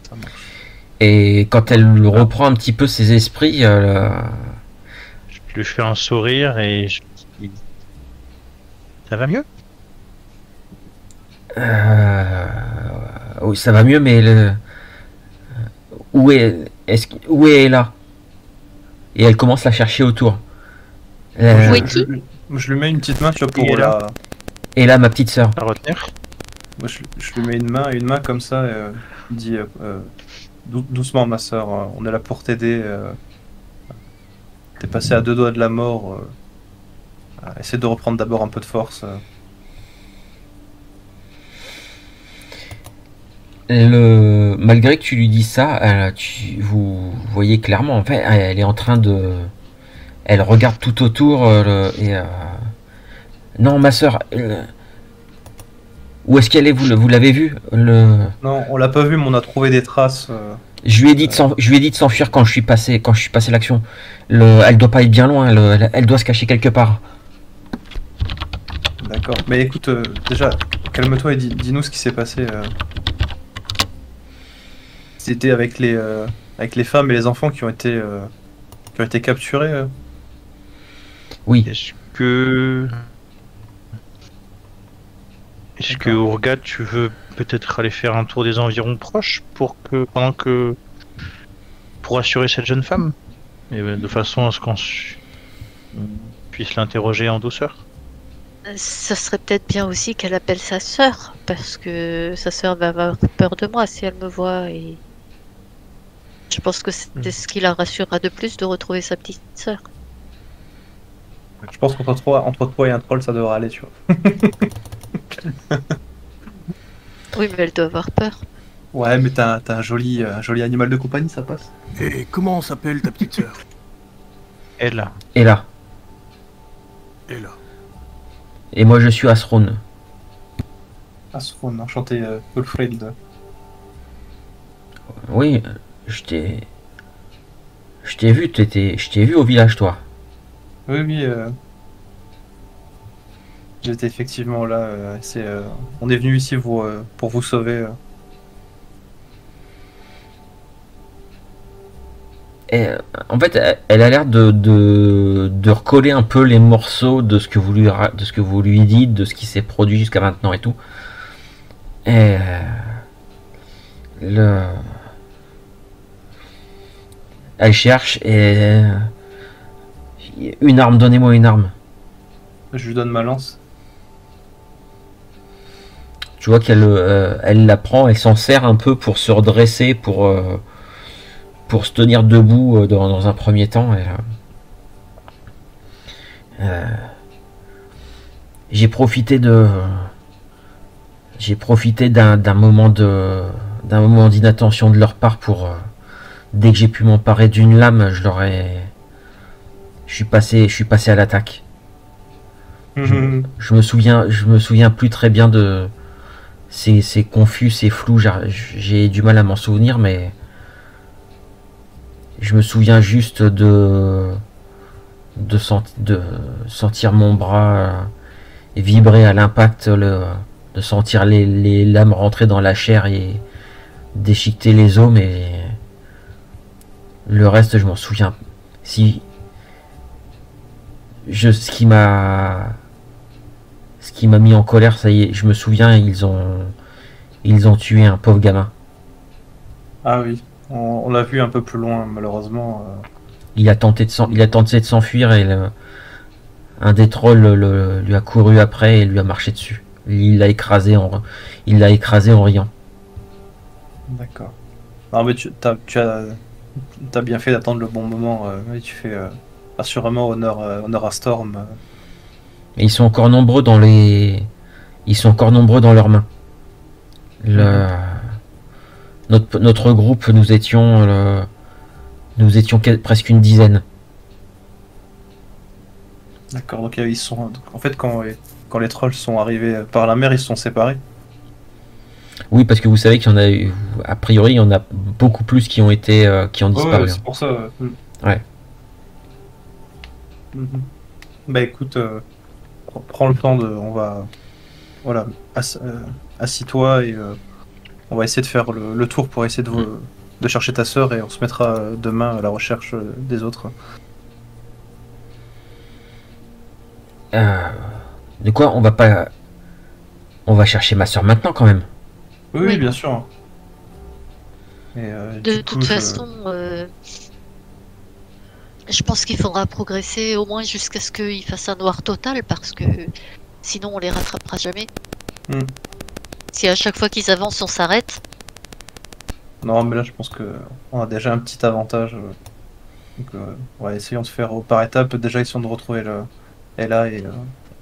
Ça marche. Et quand elle reprend un petit peu ses esprits, Je lui fais un sourire et je dis... Ça va mieux? oui, ça va mieux, mais où est là? Et elle commence à chercher autour. Je lui mets une petite main, tu vois, pour la... Et là, ma petite sœur. À retenir? Moi, je lui mets une main comme ça, et il dit doucement, ma sœur, on est là pour t'aider. T'es passé à 2 doigts de la mort. Essaie de reprendre d'abord un peu de force. Malgré que tu lui dis ça, vous voyez clairement, en fait, elle est en train de... Elle regarde tout autour Non, ma sœur, où est-ce qu'elle est? Vous l'avez vue? Non, on l'a pas vu, mais on a trouvé des traces. Je lui ai dit de s'enfuir quand je suis passé l'action. Elle doit pas être bien loin, elle doit se cacher quelque part. D'accord. Mais écoute, déjà, calme-toi et dis-nous ce qui s'est passé. C'était avec les femmes et les enfants qui ont été capturés. Oui. Est-ce que Urga, tu veux peut-être aller faire un tour des environs proches pour assurer cette jeune femme, et de façon à ce qu'on puisse l'interroger en douceur? Ça serait peut-être bien aussi qu'elle appelle sa sœur, parce que sa sœur va avoir peur de moi si elle me voit, et je pense que c'est ce qui la rassurera de plus de retrouver sa petite sœur. Je pense qu'entre toi et un troll, ça devrait aller, tu vois. Oui, mais elle doit avoir peur. Ouais, mais t'as un joli animal de compagnie, ça passe. Et comment s'appelle ta petite sœur? Elle. Et là. Ella. Et moi je suis Asrun. Asrun, enchanté, Ulfried. Oui, je t'ai vu, je t'ai vu au village, toi. Oui, j'étais effectivement là. On est venu ici pour vous sauver. Et, en fait, elle a l'air de recoller un peu les morceaux de ce que vous lui dites, de ce qui s'est produit jusqu'à maintenant et tout. Et elle cherche et une arme, donnez-moi une arme. Je lui donne ma lance. Tu vois elle la prend, elle s'en sert un peu pour se redresser, pour se tenir debout dans un premier temps. J'ai profité d'un moment d'inattention de leur part pour dès que j'ai pu m'emparer d'une lame, je suis passé à l'attaque. Je me souviens plus très bien de... C'est confus, c'est flou, j'ai du mal à m'en souvenir, mais je me souviens juste de sentir mon bras vibrer à l'impact, de sentir les lames rentrer dans la chair et déchiqueter les os, mais le reste je m'en souviens. Si ce qui m'a mis en colère, ça y est, je me souviens, ils ont tué un pauvre gamin. Ah oui, on l'a vu un peu plus loin, malheureusement. Il a tenté de s'enfuir et un des trolls lui a couru après et lui a marché dessus. Il l'a écrasé en riant. D'accord. Non, mais t'as bien fait d'attendre le bon moment. Oui, tu fais assurément honneur à Storm. Et ils sont encore nombreux dans leurs mains. Notre groupe, nous étions presque une dizaine. D'accord, donc ils sont. En fait, quand les trolls sont arrivés par la mer, ils se sont séparés. Oui, parce que vous savez qu'il y en a eu, a priori, il y en a beaucoup plus qui ont disparu. Ouais, c'est pour ça. Ouais. Mhm. Bah écoute, prends le temps on va. Voilà, assis-toi et on va essayer de faire le tour pour essayer de chercher ta sœur et on se mettra demain à la recherche des autres. De quoi on va chercher ma soeur maintenant quand même. Oui, bien sûr. Et, De toute façon, je pense qu'il faudra progresser au moins jusqu'à ce qu'il fasse un noir total parce que sinon on les rattrapera jamais. Si à chaque fois qu'ils avancent on s'arrête. Non, mais là je pense que on a déjà un petit avantage. Donc, ouais, essayons de faire par étapes. Déjà, essayons de retrouver Ella et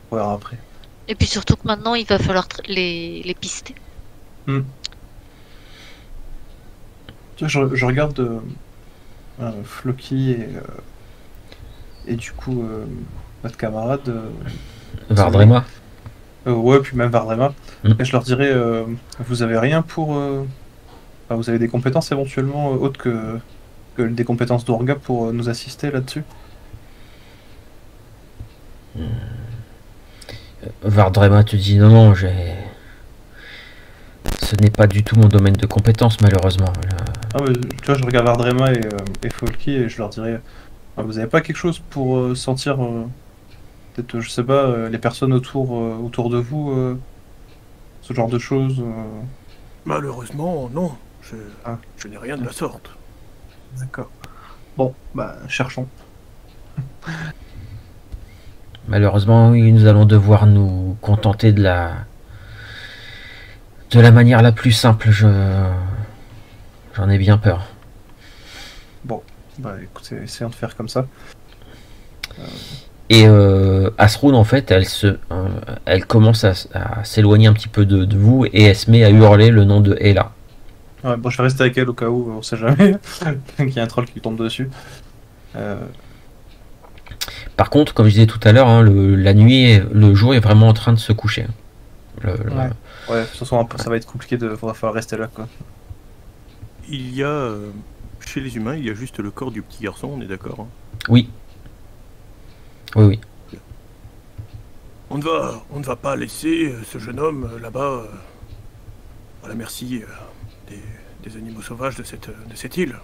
on verra après. Et puis surtout que maintenant il va falloir les pister. Tu vois, je regarde Floki et du coup notre camarade Vardrema. Ouais, puis même Vardrema. Mm. Et je leur dirais, vous avez rien pour... enfin, vous avez des compétences éventuellement autres que des compétences d'Orga pour nous assister là-dessus? Vardrema te dit non, ce n'est pas du tout mon domaine de compétence malheureusement. Ah, mais, tu vois, je regarde Vardrema et Folky et je leur dirais, vous avez pas quelque chose pour sentir peut-être, je sais pas, les personnes autour de vous, ce genre de choses Malheureusement, non. Je n'ai rien de la sorte. D'accord. Bon, bah, cherchons. Malheureusement, oui, nous allons devoir nous contenter de la manière la plus simple. J'en ai bien peur. Bon, bah écoutez, essayons de faire comme ça. Et Asrun, en fait, elle commence à s'éloigner un petit peu de vous et elle se met à hurler le nom de Ella. Ouais, bon, je vais rester avec elle au cas où, on sait jamais qu'il y a un troll qui tombe dessus. Par contre, comme je disais tout à l'heure, hein, le jour est vraiment en train de se coucher. Ouais, de toute façon, ça va être compliqué, va falloir rester là, quoi. Il y a, chez les humains, il y a juste le corps du petit garçon, on est d'accord, hein? Oui. Oui. On ne va pas laisser ce jeune homme là-bas à la merci des animaux sauvages de cette île.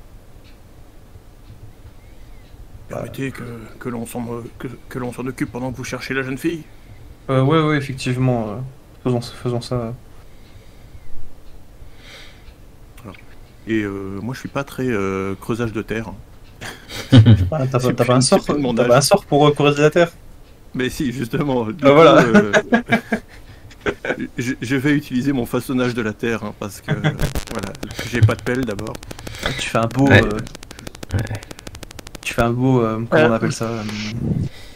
Permettez que l'on s'en occupe pendant que vous cherchez la jeune fille. Ouais, effectivement. Faisons ça. Et moi, je suis pas très creusage de terre. T'as pas un sort pour creuser la terre? Mais si, justement. Voilà. Je vais utiliser mon façonnage de la terre, hein, parce que voilà, j'ai pas de pelle d'abord. Tu fais un beau... Tu fais un beau... comment on appelle ça?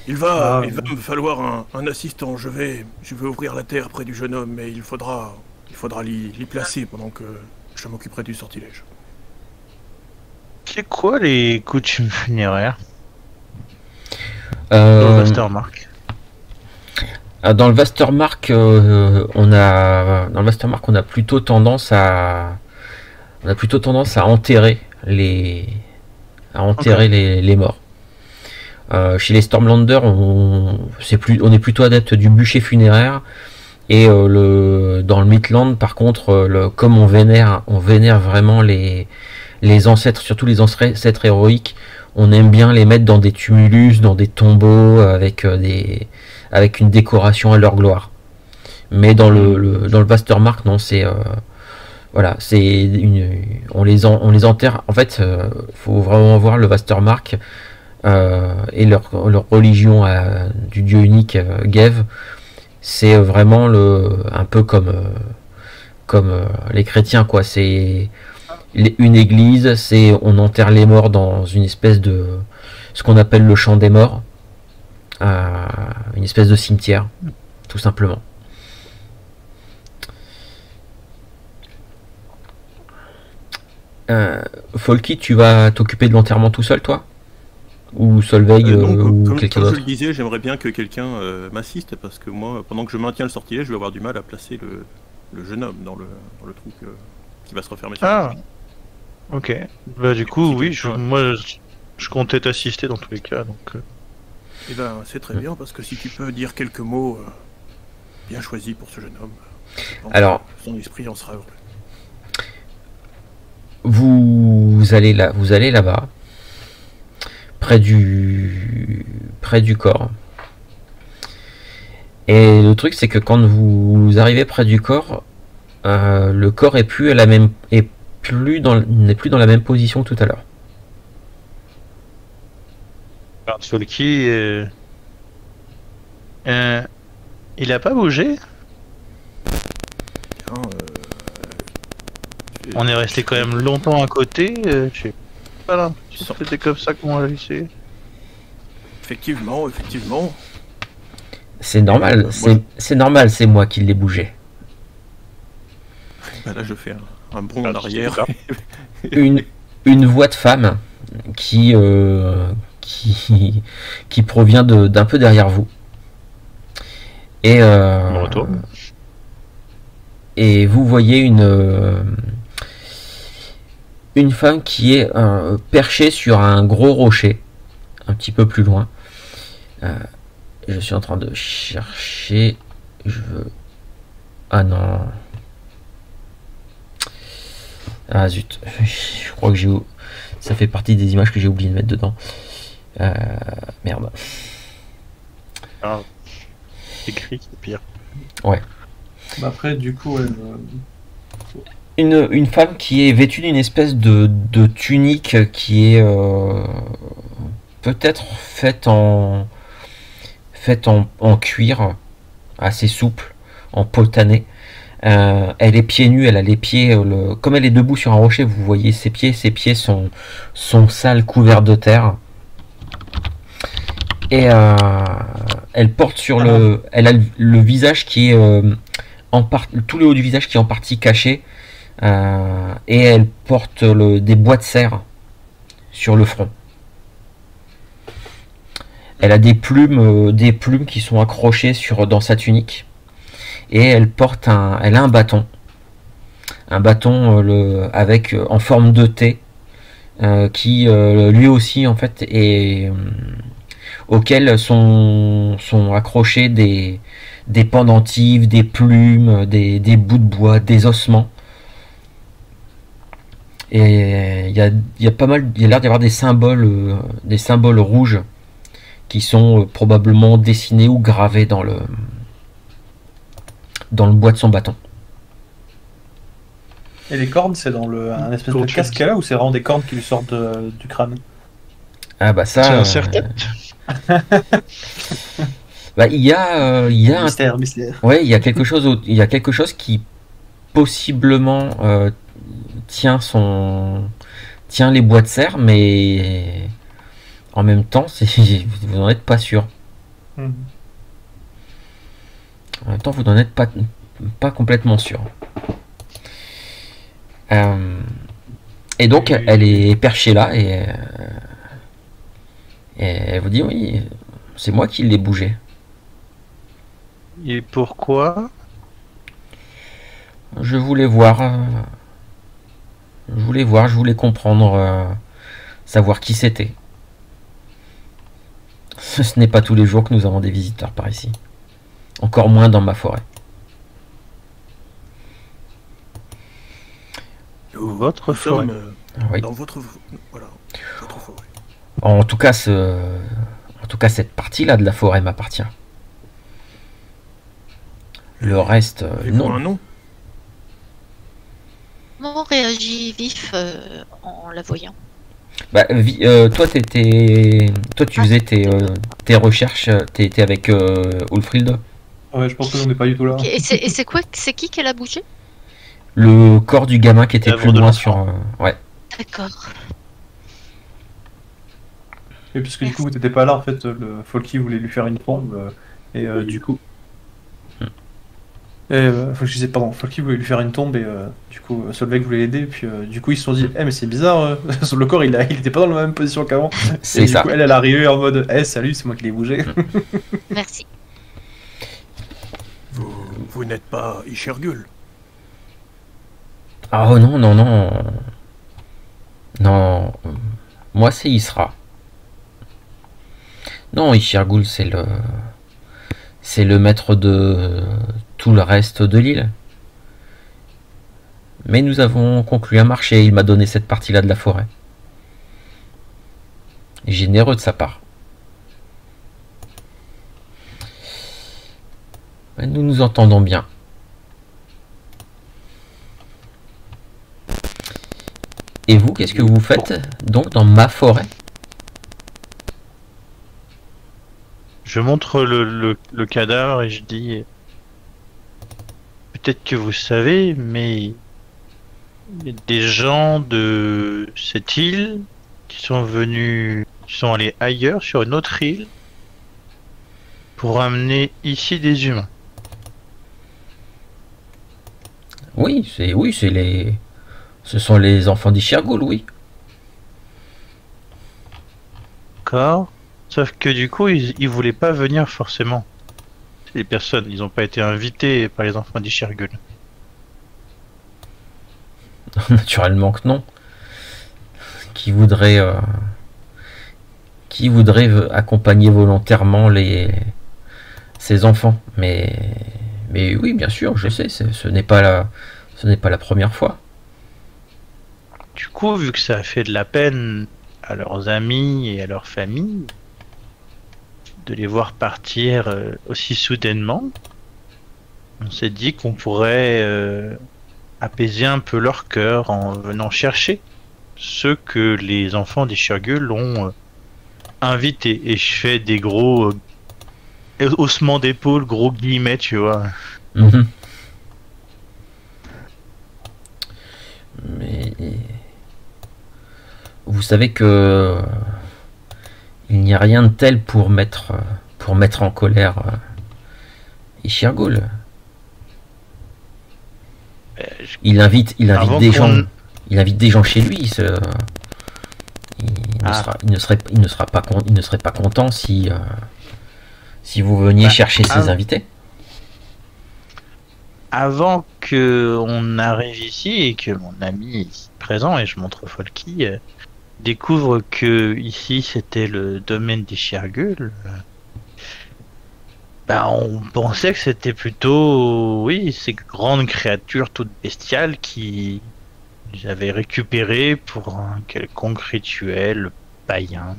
Il va me falloir un assistant. Je vais ouvrir la terre près du jeune homme, mais il faudra l'y placer pendant que je m'occuperai du sortilège. C'est quoi les coutumes funéraires Dans le Westermark? Dans le Westermark, on a plutôt tendance à enterrer les morts. Chez les Stormlanders, on est plutôt adepte du bûcher funéraire. Et dans le Midland, par contre, comme on vénère vraiment les ancêtres, surtout les ancêtres héroïques, on aime bien les mettre dans des tumulus, dans des tombeaux, avec avec une décoration à leur gloire. Mais dans dans le Vastermark, non, c'est voilà, on les enterre. En fait, faut vraiment voir le Vastermark et leur religion du dieu unique Gev. C'est vraiment un peu comme les chrétiens, quoi. C'est une église, on enterre les morts dans une espèce de ce qu'on appelle le champ des morts, une espèce de cimetière, tout simplement. Folky, tu vas t'occuper de l'enterrement tout seul, toi? Ou Solveig ou quelqu'un comme je d'autre? le disais, j'aimerais bien que quelqu'un m'assiste parce que moi, pendant que je maintiens le sortilège, je vais avoir du mal à placer le jeune homme dans le trou qui va se refermer sur Ah, lui. ok. Bah du coup, Si oui, quelqu'un- moi, je comptais t'assister dans tous les cas, donc... Eh ben, c'est très bien parce que si tu peux dire quelques mots bien choisis pour ce jeune homme, je pense Alors, que son esprit en sera heureux. vous allez là-bas, près du corps. Et le truc, c'est que quand vous arrivez près du corps, le corps n'est plus n'est plus dans la même position que tout à l'heure. Solki, il a pas bougé? Bien, On est resté quand même longtemps à côté, je sais pas là, c'était comme ça qu'on l'a laissé. Effectivement. C'est normal, moi- c'est normal, c'est moi qui l'ai bougé. Bah là, je fais un bond en Ah, arrière. c'est Une voix de femme qui provient d'un peu derrière vous. Et On retourne. et vous voyez une femme qui est perchée sur un gros rocher, un petit peu plus loin. Je suis en train de chercher. Ah non. Ah zut. Je crois que ça fait partie des images que j'ai oublié de mettre dedans. Merde. Ah, écrit, c'est pire. Bah après, du coup, Une femme qui est vêtue d'une espèce de tunique qui est peut-être faite en cuir assez souple, en potané. Elle est pieds nus, elle a les pieds, comme elle est debout sur un rocher, vous voyez ses pieds sont sales, couverts de terre. Et elle porte elle a le visage qui est tout le haut du visage qui est en partie caché, et elle porte des bois de serre sur le front. Elle a des plumes qui sont accrochées dans sa tunique, et elle a un bâton en forme de T, qui lui aussi en fait est auquel sont accrochés des pendentifs, des plumes, des bouts de bois, des ossements. Et il y a l'air d'y avoir des symboles rouges qui sont probablement dessinés ou gravés dans le bois de son bâton. et les cornes, c'est dans un espèce de casque qu'elle a ou c'est vraiment des cornes qui lui sortent du crâne? Ah bah ça. C'est un serre-tête. Bah il y a un Mystère. ouais, il y a quelque chose qui possiblement tient les bois de serre, mais en même temps, vous n'en êtes pas sûr. Mhm. En même temps, vous n'en êtes pas complètement sûr. Et donc, elle est perchée là et elle vous dit oui, c'est moi qui l'ai bougé. Et pourquoi? Je voulais comprendre, savoir qui c'était. Ce n'est pas tous les jours que nous avons des visiteurs par ici. Encore moins dans ma forêt. Votre Nous sommes forêt. Oui. dans votre forêt. En tout cas, cette partie-là de la forêt m'appartient. Le reste, Avez-vous non. un nom? Comment réagit Vif en la voyant? Bah, toi, tu faisais tes recherches, t'étais avec Ulfrild. Ouais, je pense que on n'est pas du tout là. Ok, et c'est quoi? C'est qui qu'elle a bougé? Le corps du gamin qui était L'œuvre plus de loin l'enfant. sur. Ouais. D'accord. Et puisque du coup, vous n'étiez pas là, en fait, le Folky voulait lui faire une tombe, et du coup. Faut que je disais, pardon, Folky voulait lui faire une tombe, et du coup, Solveig voulait l'aider, et puis du coup, ils se sont dit, mais c'est bizarre, le corps, il était pas dans la même position qu'avant. C'est Et ça. du coup, elle est arrivée en mode, salut, c'est moi qui l'ai bougé. Merci. Vous n'êtes pas Ishergul. Oh non, non, non. Non. Moi, c'est Isra. Non, Ishirgul, c'est le maître de tout le reste de l'île. Mais nous avons conclu un marché. Il m'a donné cette partie-là de la forêt. Généreux de sa part. Nous nous entendons bien. Et vous, qu'est-ce que vous faites donc dans ma forêt? Je montre le cadavre et je dis peut-être que vous savez, mais il y a des gens de cette île qui sont allés ailleurs sur une autre île pour amener ici des humains. Oui, ce sont les enfants d'Ishirgul, oui. D'accord. Sauf que du coup, ils voulaient pas venir forcément. Les personnes, ils n'ont pas été invités par les enfants d'Ishirgul. Naturellement que non. Qui voudrait accompagner volontairement ses enfants? Mais oui, bien sûr, je sais, ce n'est pas la première fois. Du coup, vu que ça a fait de la peine à leurs amis et à leur famille de les voir partir aussi soudainement, on s'est dit qu'on pourrait apaiser un peu leur cœur en venant chercher ceux que les enfants des Shirgul ont invités. Et je fais des gros haussements d'épaule, gros guillemets, tu vois. Mhm. Mais vous savez que il n'y a rien de tel pour mettre en colère Ishirgul. Il invite Avant des qu'on- gens. Il invite des gens chez lui. Il ne serait pas content si vous veniez chercher ses invités. Avant que on arrive ici et que mon ami est présent, et je montre Folky, découvre que ici c'était le domaine des Shirgul, on pensait que c'était plutôt, oui, ces grandes créatures toutes bestiales qui avaient récupérées pour un quelconque rituel païen.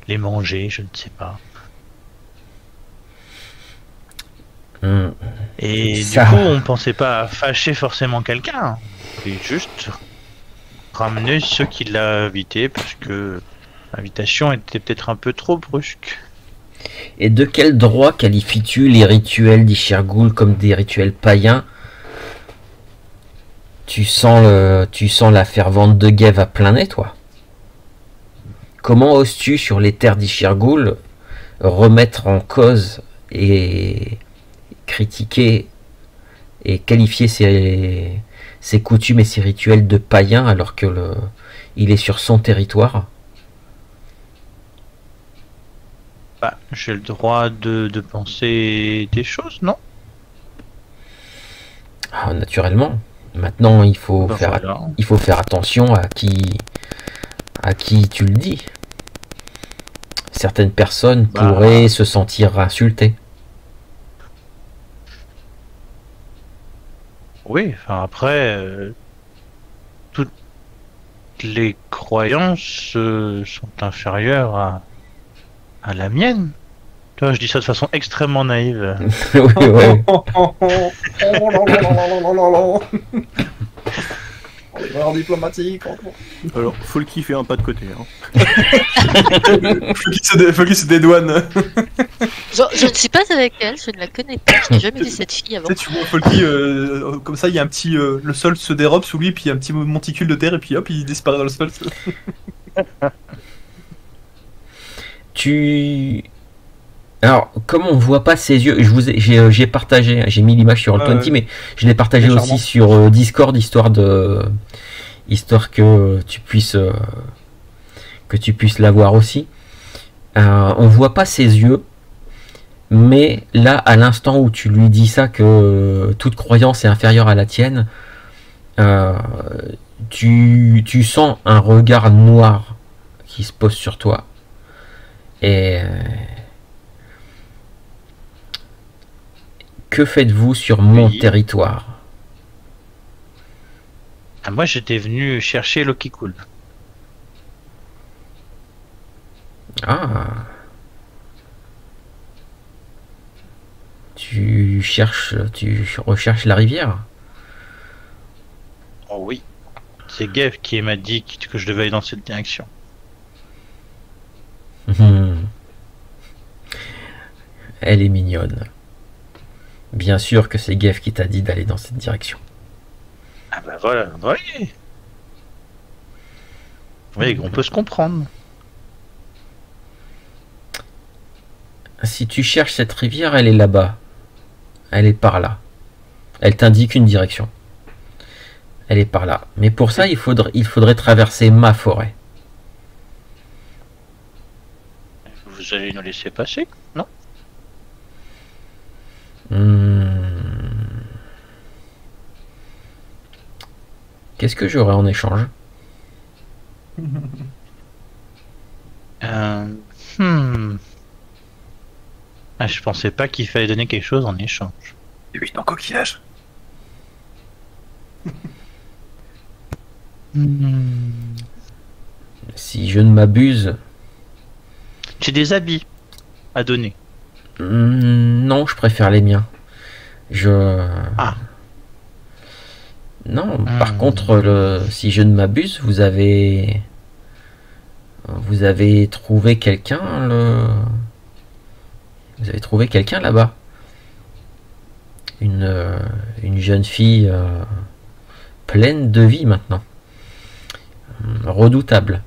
Les manger, je ne sais pas. Et Ça- du coup, on pensait pas fâcher forcément quelqu'un, et juste ramener ceux qui l'a invité parce que l'invitation était peut-être un peu trop brusque. Et de quel droit qualifies-tu les rituels d'Ishirgul comme des rituels païens? Tu sens la fervente de Gev à plein nez, toi. Comment oses-tu, sur les terres d'Ishirgul, remettre en cause et critiquer et qualifier ses coutumes et ses rituels de païens alors que il est sur son territoire? J'ai le droit de penser des choses, non? Ah, naturellement. Maintenant, il faut faire attention à qui tu le dis. Certaines personnes pourraient se sentir insultées. Oui, enfin après, toutes les croyances sont inférieures à la mienne. Tu vois, je dis ça de façon extrêmement naïve. Oui, ouais. Erreur diplomatique. Alors, Folky fait un pas de côté. Hein. Folky se dédouane. Je ne suis pas avec elle, je ne la connais pas, je n'ai jamais vu cette fille avant. Tu sais, tu vois Folky, comme ça, il y a un petit. Le sol se dérobe sous lui, puis il y a un petit monticule de terre, et puis hop, il disparaît dans le sol. Alors, comme on voit pas ses yeux, j'ai partagé, j'ai mis l'image sur le 20, mais je l'ai partagé c'est aussi charmant. sur Discord, histoire que tu puisses la voir aussi. On voit pas ses yeux, mais là, à l'instant où tu lui dis ça, que toute croyance est inférieure à la tienne, tu sens un regard noir qui se pose sur toi. Et que faites-vous sur mon Oui. territoire? Ah, moi, j'étais venu chercher l'eau qui coule. Ah. Tu recherches la rivière? Oh oui. C'est Gav qui m'a dit que je devais aller dans cette direction. Elle est mignonne. Bien sûr que c'est Geff qui t'a dit d'aller dans cette direction. Ah bah voilà, oui. Oui, on peut se comprendre. Si tu cherches cette rivière, elle est là-bas. Elle est par là. Elle t'indique une direction. Elle est par là. Mais pour ça, il faudrait traverser ma forêt. Vous allez nous laisser passer, non? Qu'est-ce que j'aurais en échange? Ah, je pensais pas qu'il fallait donner quelque chose en échange. 8 en coquillage. Si je ne m'abuse... J'ai des habits à donner. Non, je préfère les miens. Ah. Non, par contre, si je ne m'abuse, vous avez trouvé quelqu'un, vous avez trouvé quelqu'un là-bas. Une jeune fille pleine de vie maintenant. Redoutable.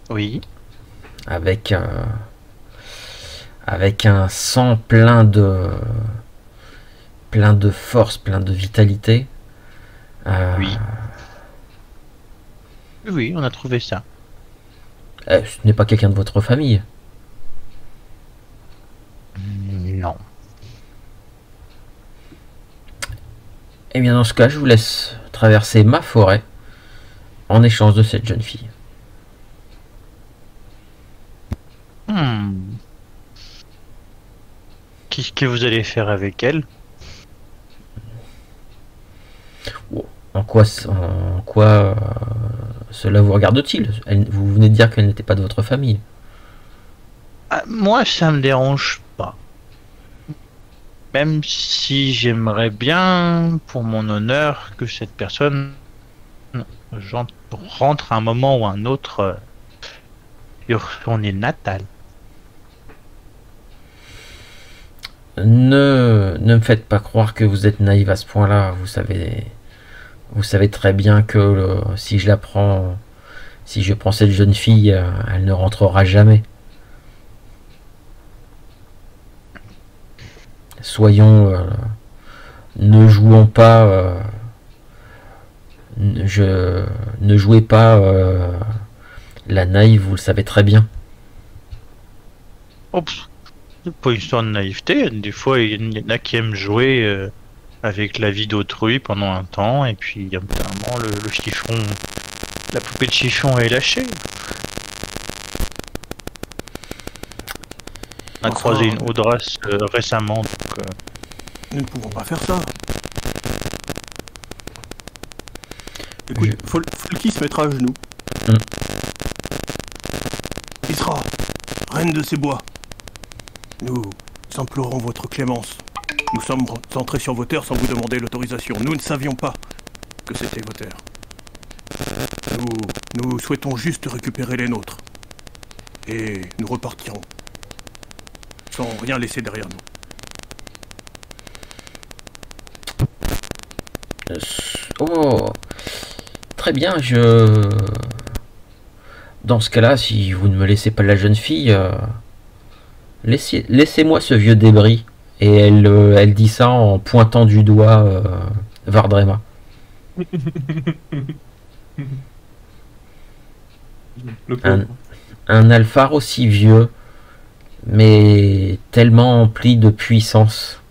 Oui. Avec un sang plein de force, plein de vitalité. Oui. Oui, on a trouvé ça. Ce n'est pas quelqu'un de votre famille. Non. Eh bien, dans ce cas, je vous laisse traverser ma forêt en échange de cette jeune fille. Qu'est-ce que vous allez faire avec elle? En quoi cela vous regarde-t-il? Vous venez de dire qu'elle n'était pas de votre famille. Ah, moi, ça me dérange pas. Même si j'aimerais bien, pour mon honneur, que cette personne rentre à un moment ou un autre sur son île natale. Ne me faites pas croire que vous êtes naïf à ce point-là. Vous savez très bien que si je prends cette jeune fille, elle ne rentrera jamais. Soyons, ne jouons pas, ne jouez pas la naïve, vous le savez très bien. Oh, c'est pas une histoire de naïveté. Des fois, il y en a qui aiment jouer avec la vie d'autrui pendant un temps, et puis il y a un moment, le chiffon, la poupée de chiffon est lâchée. On a croisé une Audrace récemment, donc Nous ne pouvons pas faire ça. Écoute, Folky se mettra à genoux. Mm. Isra, reine de ces bois, nous implorons votre clémence. Nous sommes entrés sur vos terres sans vous demander l'autorisation. Nous ne savions pas que c'était vos terres. Nous souhaitons juste récupérer les nôtres. Et nous repartirons. Sans rien laisser derrière nous. Oh, très bien, Dans ce cas-là, si vous ne me laissez pas la jeune fille, laissez-moi ce vieux débris. Et elle dit ça en pointant du doigt Vardrema. Le pauvre. Un alphare aussi vieux, mais tellement empli de puissance.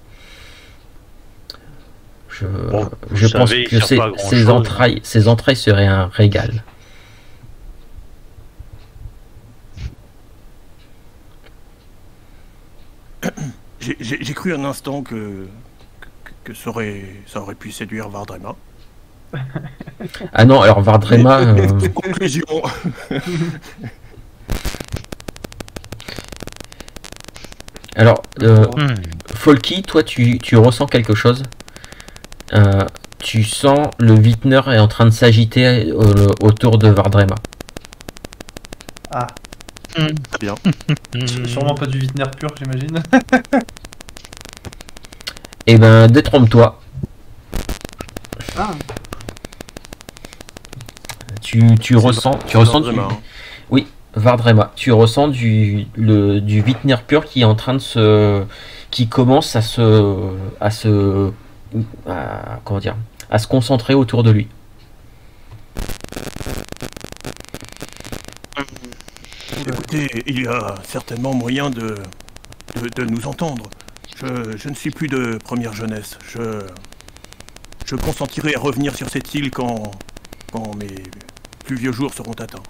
Bon, Je vous pense savez, que il sert pas à ses entrailles seraient un régal. J'ai cru un instant que ça aurait pu séduire Vardrema. Ah non, alors Vardrema... Conclusion. Alors, Folky, toi tu ressens quelque chose. Tu sens le Vintner est en train de s'agiter autour de Vardrema. Ah, Très bien. sûrement pas du Vintner pur, j'imagine. Eh ben, détrompe-toi. Ah, Tu ressens du... Vardrema, hein. Oui, Vardrema. Tu ressens du Vintner pur qui est en train de qui commence à comment dire, à se concentrer autour de lui. Écoutez, il y a certainement moyen de nous entendre. Je ne suis plus de première jeunesse. Je consentirai à revenir sur cette île quand mes plus vieux jours seront atteints.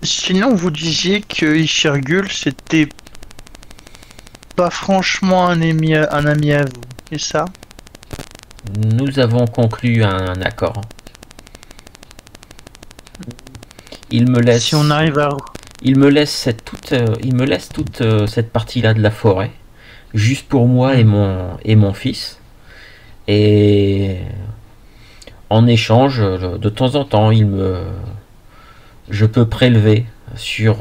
Sinon, vous disiez que Ishirgul, c'était pas franchement un ami à vous, c'est ça? Nous avons conclu un accord. Il me laisse... Si on arrive à... Il me laisse toute cette partie-là de la forêt, juste pour moi et mon fils. Et en échange, de temps en temps, je peux prélever sur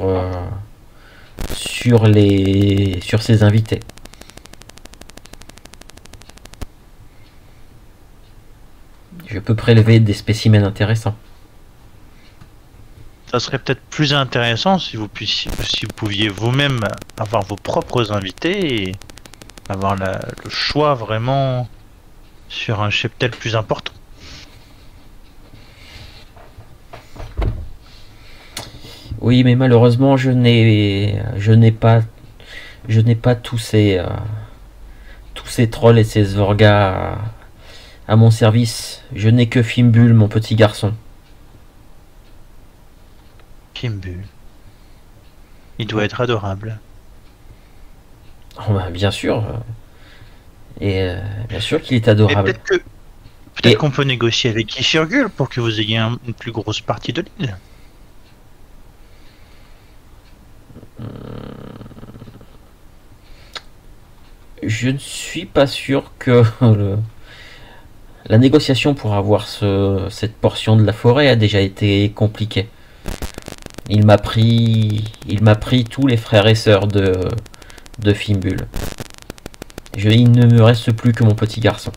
ses invités. Je peux prélever des spécimens intéressants. Ça serait peut-être plus intéressant si vous pouviez vous-même avoir vos propres invités et avoir le choix vraiment sur un cheptel plus important. Oui, mais malheureusement, je n'ai pas tous ces trolls et ces Zvorgas à mon service. Je n'ai que Fimbul, mon petit garçon. Kimbu. Il doit être adorable. Oh, bah, bien sûr. Bien sûr qu'il est Mais adorable. peut-être qu'on peut négocier avec Ishirgul pour que vous ayez une plus grosse partie de l'île. Je ne suis pas sûr que la négociation pour avoir cette portion de la forêt a déjà été compliquée. Il m'a pris tous les frères et sœurs de Fimbul. Il ne me reste plus que mon petit garçon.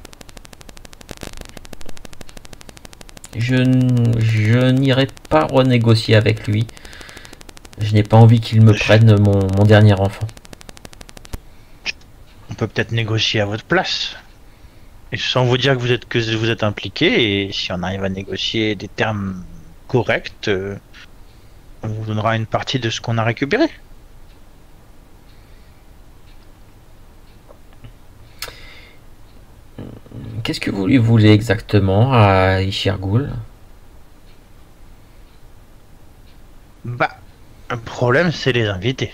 Je n'irai pas renégocier avec lui. Je n'ai pas envie qu'il me prenne mon dernier enfant. On peut peut-être négocier à votre place. Et sans vous dire que vous êtes impliqué, et si on arrive à négocier des termes corrects, on vous donnera une partie de ce qu'on a récupéré. Qu'est-ce que vous lui voulez exactement à Ishirgul? Bah, le problème, c'est les invités.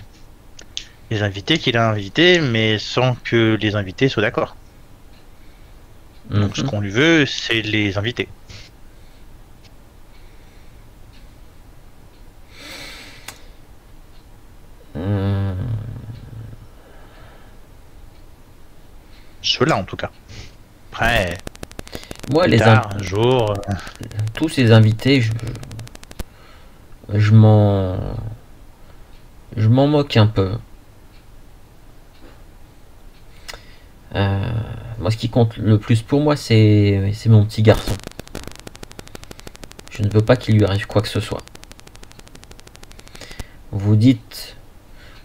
Les invités qu'il a invités, mais sans que les invités soient d'accord. Donc ce Mhm. qu'on lui veut, c'est les inviter. Hum, Ceux-là en tout cas. Après, Moi, plus tard, un jour... tous ces invités, je m'en, je m'en moque un peu. Euh, Moi, ce qui compte le plus pour moi, c'est mon petit garçon. Je ne veux pas qu'il lui arrive quoi que ce soit. Vous dites,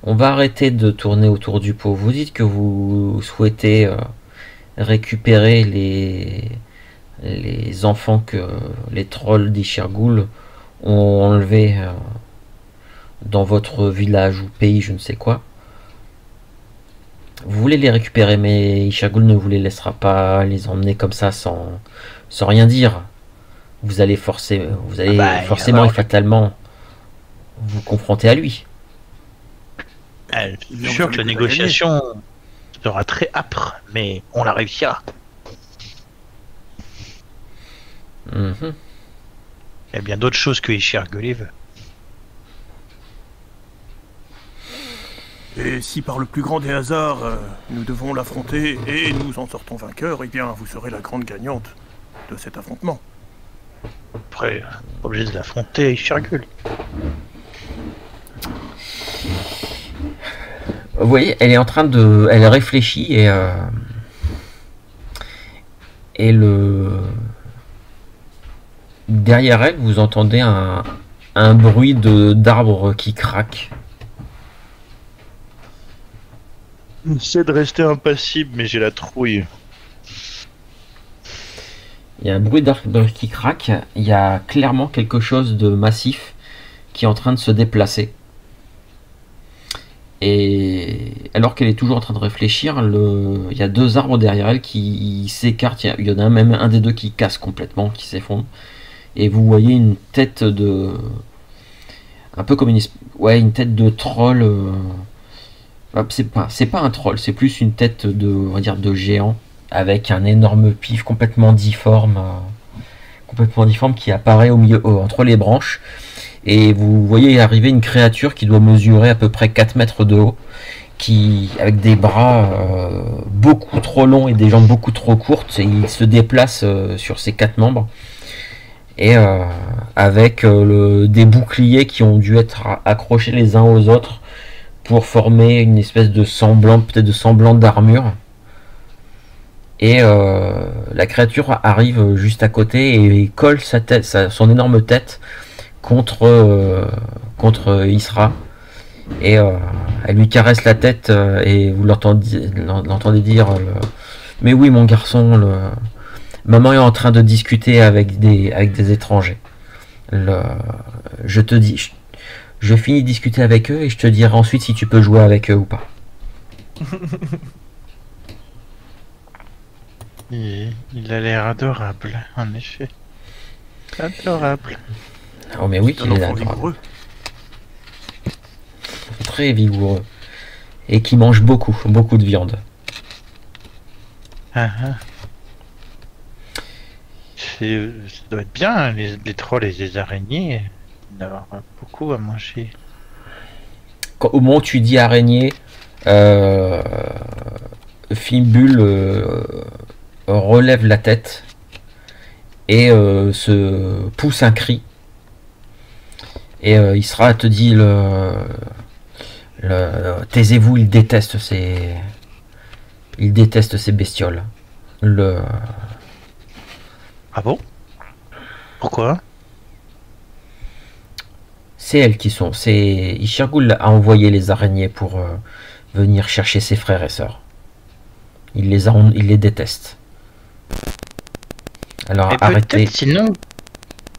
on va arrêter de tourner autour du pot. Vous dites que vous souhaitez récupérer les enfants que les trolls d'Ishirgul ont enlevés dans votre village ou pays, je ne sais quoi. Vous voulez les récupérer, mais Ishirgul ne vous les laissera pas les emmener comme ça sans rien dire. Vous allez forcément et fatalement vous confronter à lui. Je Il suis en sûr fallait que la que négociation sera très âpre, mais on la réussira. Mhm. Il y a bien d'autres choses que Ishirgul veut. Et si par le plus grand des hasards, nous devons l'affronter et nous en sortons vainqueurs, eh bien, vous serez la grande gagnante de cet affrontement. Après, pas obligé de l'affronter, Ishirgul. Vous voyez, elle réfléchit et derrière elle, vous entendez un bruit d'arbres qui craquent. J'essaie de rester impassible, mais j'ai la trouille. Il y a un bruit d'arbres qui craque. Il y a clairement quelque chose de massif qui est en train de se déplacer. Et alors qu'elle est toujours en train de réfléchir, il y a deux arbres derrière elle qui s'écartent. Il y en a même un des deux qui casse complètement, qui s'effondre. Et vous voyez une tête un peu comme une tête de troll. C'est pas un troll, c'est plus une tête on va dire, de géant avec un énorme pif complètement difforme qui apparaît au milieu, entre les branches. Et vous voyez arriver une créature qui doit mesurer à peu près 4 mètres de haut, avec des bras beaucoup trop longs et des jambes beaucoup trop courtes, et il se déplace sur ses 4 membres. Et avec des boucliers qui ont dû être accrochés les uns aux autres pour former une espèce de semblant, peut-être de semblant d'armure. Et la créature arrive juste à côté et colle son énorme tête contre Isra. Et elle lui caresse la tête et vous l'entendez dire mais oui mon garçon, maman est en train de discuter avec des étrangers. Je te dis, je finis de discuter avec eux et je te dirai ensuite si tu peux jouer avec eux ou pas. Il a l'air adorable, en effet. Adorable. Oh mais oui, C'est un qu'il est enfant adorable. vigoureux. Très vigoureux. Et qui mange beaucoup de viande. Ah, ah. Ça doit être bien, les trolls et les araignées, d'avoir beaucoup à manger. Au moment où tu dis araignée, Fimbul relève la tête et se pousse un cri. Et Isra te dit taisez-vous, il déteste ces bestioles. Ah bon? Pourquoi? C'est elles qui sont. Ishirgul a envoyé les araignées pour venir chercher ses frères et sœurs. Il les déteste. Alors Et arrêtez. peut-être sinon,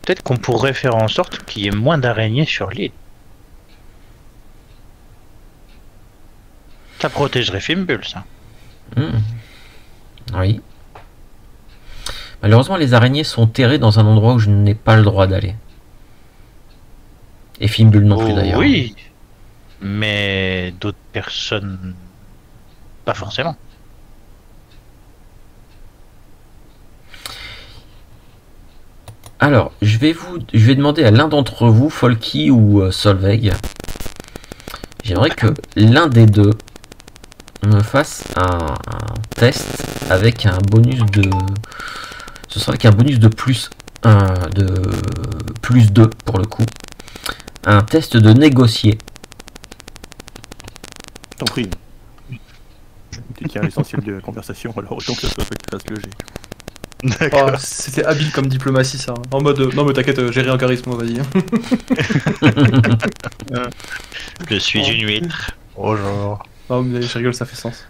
peut-être qu'on pourrait faire en sorte qu'il y ait moins d'araignées sur l'île. Ça protégerait Fimbul, ça. Oui. Malheureusement, les araignées sont terrées dans un endroit où je n'ai pas le droit d'aller. Et Fimbul non plus d'ailleurs. Oui, mais d'autres personnes, pas forcément. Alors, je vais demander à l'un d'entre vous, Folky ou Solveig. J'aimerais que l'un des deux me fasse un test avec un bonus de. Ce sera avec un bonus de plus 1, de plus 2 pour le coup. Un test de négocier. Je t'en prie. Tu tiens à l'essentiel de la conversation, alors autant que ce soit toi qui fasses le jet. D'accord. Oh, c'était habile comme diplomatie ça. En mode non mais t'inquiète, j'ai rien en charisme, moi, vas-y. Je suis une huître. Bonjour. Non mais je rigole, ça fait sens.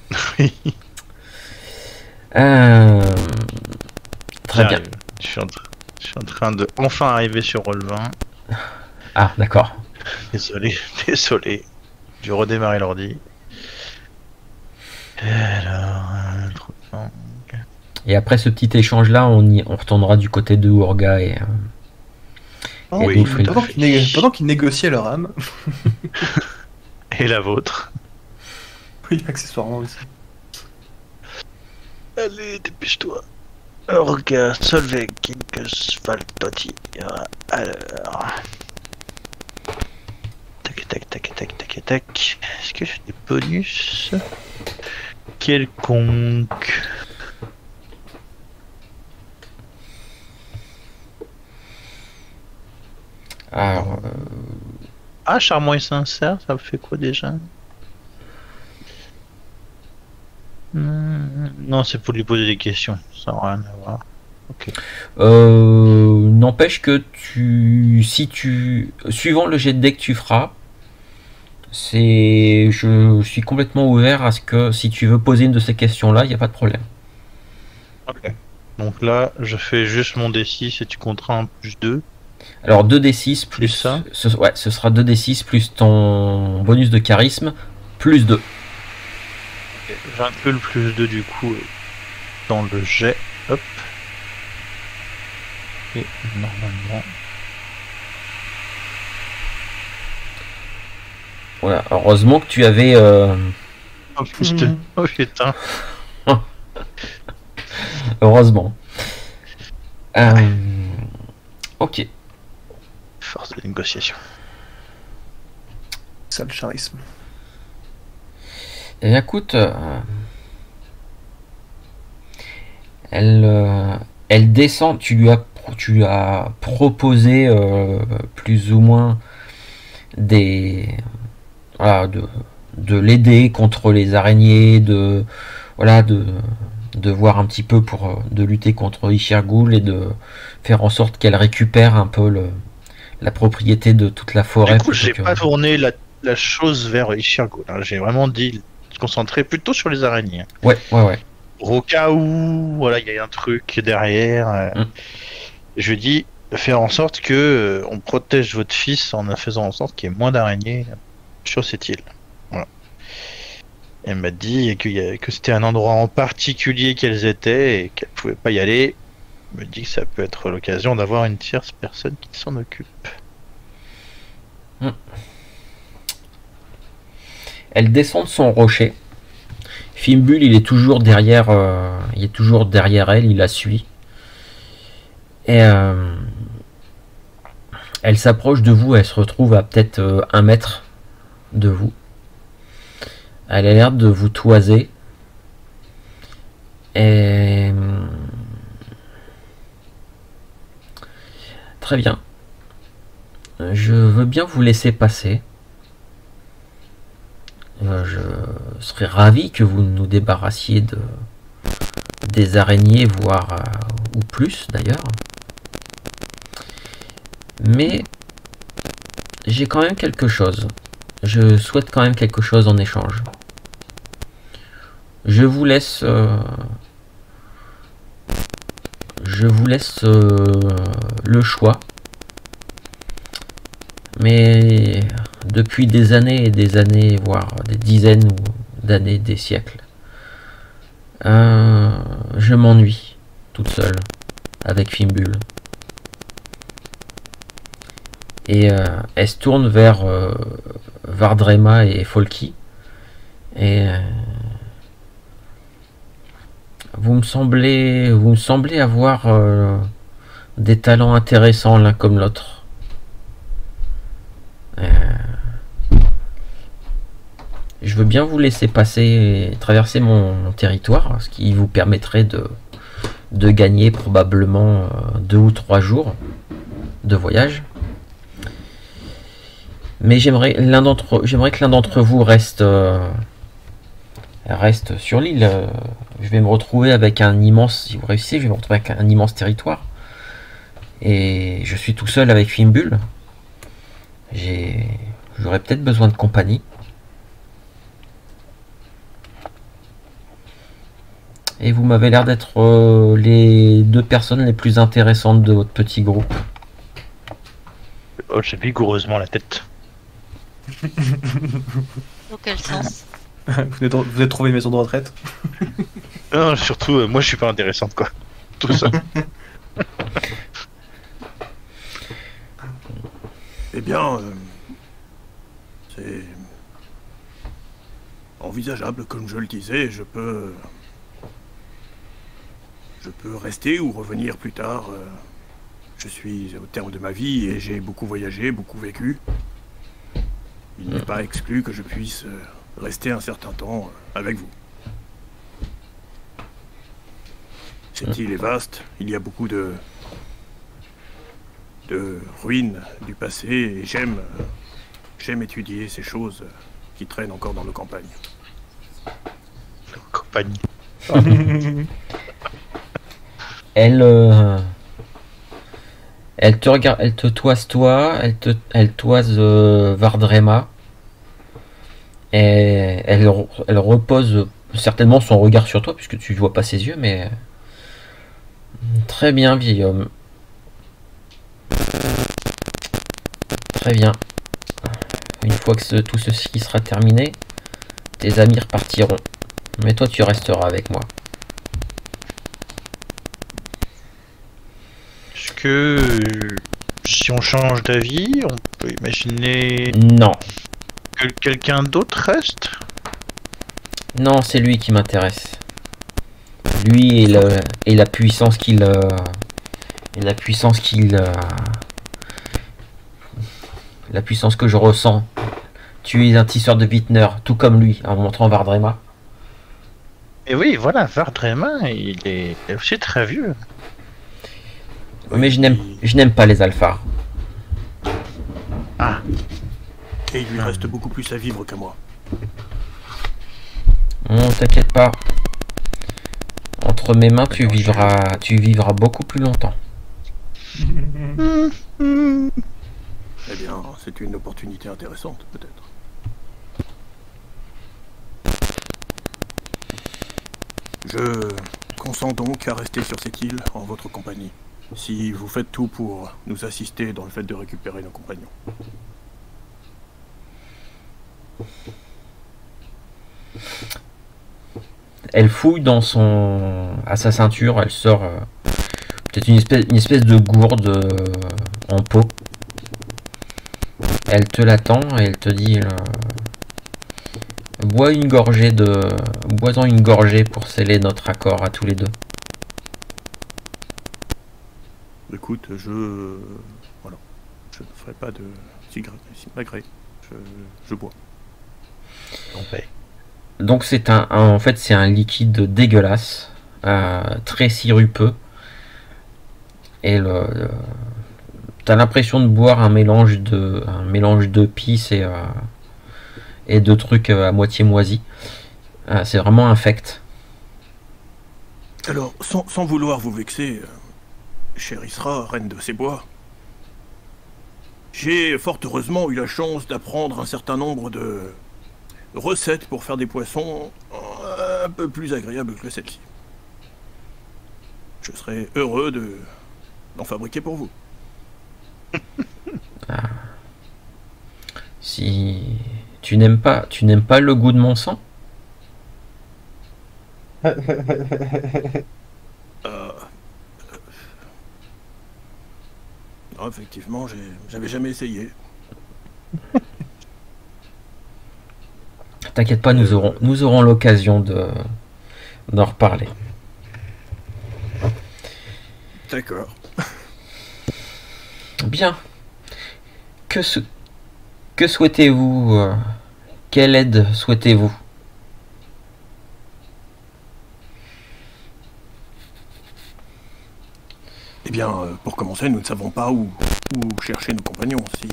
Très bien. J'arrive. Je suis en train de enfin arriver sur Roll20. Ah, d'accord. Désolé. Je vais redémarrer l'ordi. Alors, 35. Et après ce petit échange-là, on retournera du côté de Urga et. Oh, Et oui, Doufril. pendant qu'ils négociaient leur âme. Et la vôtre. Oui, accessoirement aussi. Allez, dépêche-toi. Orga, Solveig, Kinkus, Valtotti. Alors. Tac. Est-ce que j'ai des bonus quelconques? Alors, Ah, charmant et sincère, ça me fait quoi déjà? Non, c'est pour lui poser des questions, ça n'a rien à voir. Ok. n'empêche que suivant le jet de dé que tu feras, je suis complètement ouvert à ce que si tu veux poser une de ces questions-là, il n'y a pas de problème. Ok. Donc là, je fais juste mon D6 et tu compteras un plus 2. Alors 2d6 Plus ça. ce sera 2d6 plus ton bonus de charisme plus 2. J'inclus le plus 2 du coup dans le jet. Hop. Et normalement. Voilà, heureusement que tu avais Oh putain. Oh putain. heureusement. Ok. Force de négociation. Sale charisme. Et écoute, elle descend, tu lui as proposé plus ou moins voilà, de l'aider contre les araignées, de voir un petit peu de lutter contre Ishirgul et de faire en sorte qu'elle récupère un peu la propriété de toute la forêt. Du coup, j'ai pas tourné la chose vers Ishirgul. Hein. J'ai vraiment dit se concentrer plutôt sur les araignées. Ouais. Au cas où, voilà, il y a un truc derrière. Je dis faire en sorte que on protège votre fils en faisant en sorte qu'il y ait moins d'araignées sur cette île. Voilà. Elle m'a dit que c'était un endroit en particulier qu'elles étaient et qu'elles pouvaient pas y aller. Elle me dit que ça peut être l'occasion d'avoir une tierce personne qui s'en occupe. Elle descend de son rocher. Fimbul, il est toujours derrière elle, il la suit. Et elle s'approche de vous, elle se retrouve à peut-être 1 mètre de vous. Elle a l'air de vous toiser. Et très bien. Je veux bien vous laisser passer. Je serais ravi que vous nous débarrassiez des araignées, voire ou plus d'ailleurs. Mais j'ai quand même quelque chose. Je souhaite quand même quelque chose en échange. Je vous laisse le choix. Mais depuis des années et des années, voire des dizaines d'années, des siècles, je m'ennuie toute seule avec Fimbul. Et elle se tourne vers Vardrema et Folky. Et vous me semblez avoir Des talents intéressants l'un comme l'autre. Je veux bien vous laisser passer, traverser mon territoire, ce qui vous permettrait de gagner probablement 2 ou 3 jours de voyage. Mais j'aimerais que l'un d'entre vous reste sur l'île. Je vais me retrouver avec un immense, si vous réussissez, je vais me retrouver avec un immense territoire. Et je suis tout seul avec Fimbul. J'aurais peut-être besoin de compagnie. Et vous m'avez l'air d'être les 2 personnes les plus intéressantes de votre petit groupe. Oh, j'ai vigoureusement la tête. Dans quel sens? Vous êtes trouvé une maison de retraite? Non, surtout, moi je suis pas intéressante quoi. Tout ça. Eh bien, c'est envisageable, comme je le disais, je peux rester ou revenir plus tard. Je suis au terme de ma vie et j'ai beaucoup voyagé, beaucoup vécu. Il n'est pas exclu que je puisse rester un certain temps avec vous. Cette île est vaste, il y a beaucoup de ruines du passé et j'aime étudier ces choses qui traînent encore dans nos campagnes. Compagnie. Elle te regarde, elle te toise toi, elle toise Vardrema. Et elle repose certainement son regard sur toi, puisque tu ne vois pas ses yeux, mais... Très bien, vieil homme. Très bien. Une fois que tout ceci sera terminé, tes amis repartiront. Mais toi, tu resteras avec moi. Est-ce que si on change d'avis, on peut imaginer Non. que quelqu'un d'autre reste? Non, c'est lui qui m'intéresse. Lui et la puissance qu'il... la puissance que je ressens. Tu es un tisseur de Wittner, tout comme lui, en montrant Vardrema. Et oui, voilà, Vardrema, il est aussi très vieux. Mais je n'aime pas les alphars. Ah, Et il lui reste beaucoup plus à vivre qu'à moi. Non, t'inquiète pas. Entre mes mains, tu vivras beaucoup plus longtemps. Eh bien, c'est une opportunité intéressante, peut-être. Je consens donc à rester sur cette île en votre compagnie, si vous faites tout pour nous assister dans le fait de récupérer nos compagnons. Elle fouille à sa ceinture, elle sort peut-être une espèce de gourde en peau. Elle te l'attend et elle te dit bois-en une gorgée pour sceller notre accord à tous les deux. Écoute, je ne ferai pas de cigarette, je bois. on paye. Donc en fait c'est un liquide dégueulasse, très sirupeux, et t'as l'impression de boire un mélange de pisse et de trucs à moitié moisis. C'est vraiment infect. Alors, sans vouloir vous vexer, chère Isra, reine de ces bois, j'ai fort heureusement eu la chance d'apprendre un certain nombre de recettes pour faire des poissons un peu plus agréables que celle-ci. Je serais heureux d'en fabriquer pour vous. Si tu n'aimes pas le goût de mon sang, Non, effectivement, j'avais jamais essayé. t'inquiète pas, nous aurons l'occasion d'en reparler. D'accord. Bien. Que, que souhaitez-vous quelle aide souhaitez-vous? Eh bien, pour commencer, nous ne savons pas où chercher nos compagnons. Si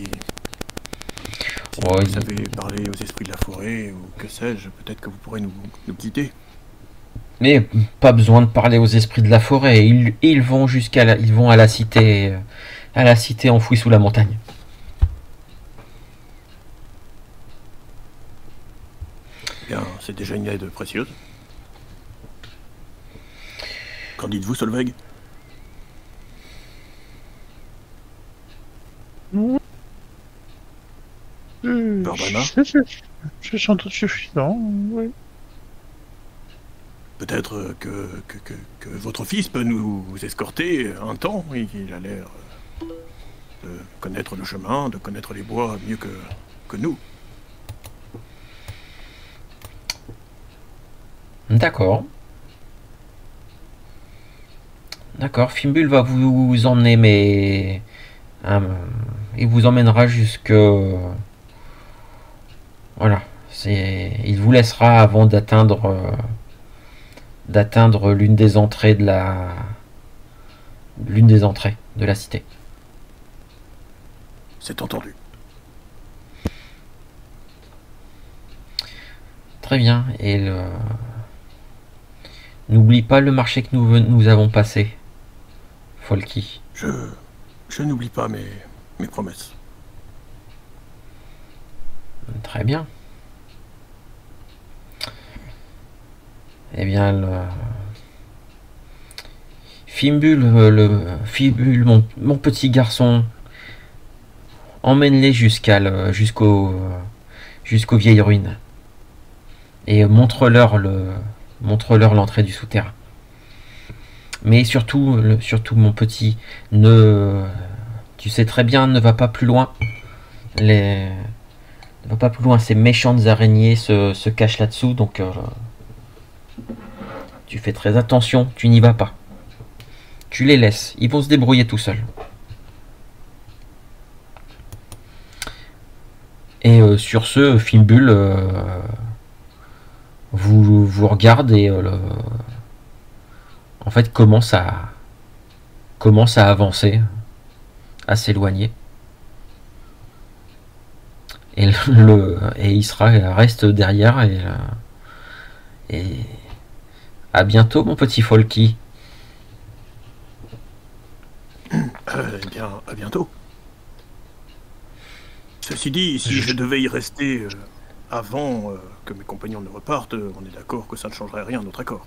vous savez parler aux esprits de la forêt, ou que sais-je, peut-être que vous pourrez nous guider. Mais pas besoin de parler aux esprits de la forêt. Ils vont ils vont à la cité enfouie sous la montagne. Eh bien, c'est déjà une aide précieuse. Qu'en dites-vous, Solveig? C'est sans doute suffisant, oui. Peut-être que votre fils peut nous escorter un temps. Il a l'air de connaître le chemin, de connaître les bois mieux que nous. D'accord. D'accord, Fimbul va vous emmener, mais... il vous emmènera jusque... Voilà. Il vous laissera avant d'atteindre l'une des entrées de la cité. C'est entendu. Très bien. Et n'oublie pas le marché que nous avons passé, Folky. Je n'oublie pas mes promesses. Très bien. Eh bien, Fimbul, mon petit garçon, emmène-les jusqu'aux vieilles ruines et montre-leur l'entrée du souterrain. Mais surtout, mon petit, tu sais très bien, ne va pas plus loin. Ne va pas plus loin. Ces méchantes araignées se cachent là-dessous, donc tu fais très attention. Tu n'y vas pas. Tu les laisses. Ils vont se débrouiller tout seuls. Et sur ce, Fimbul vous regarde et en fait commence à avancer, à s'éloigner. Et il reste derrière et à bientôt, mon petit Folky. Eh bien, à bientôt. Ceci dit, si je devais y rester avant que mes compagnons ne repartent, on est d'accord que ça ne changerait rien à notre accord.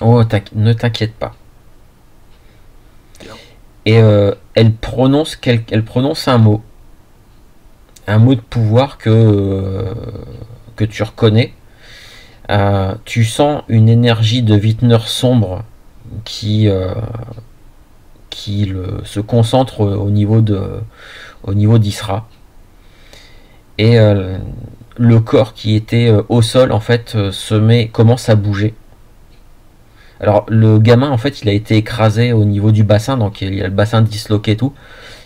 Oh, ne t'inquiète pas. Bien. Et elle prononce un mot de pouvoir que tu reconnais. Tu sens une énergie de Vintner sombre qui se concentre au niveau d'Isra. Et le corps qui était au sol en fait commence à bouger. Alors le gamin en fait il a été écrasé au niveau du bassin, donc il y a le bassin disloqué et tout,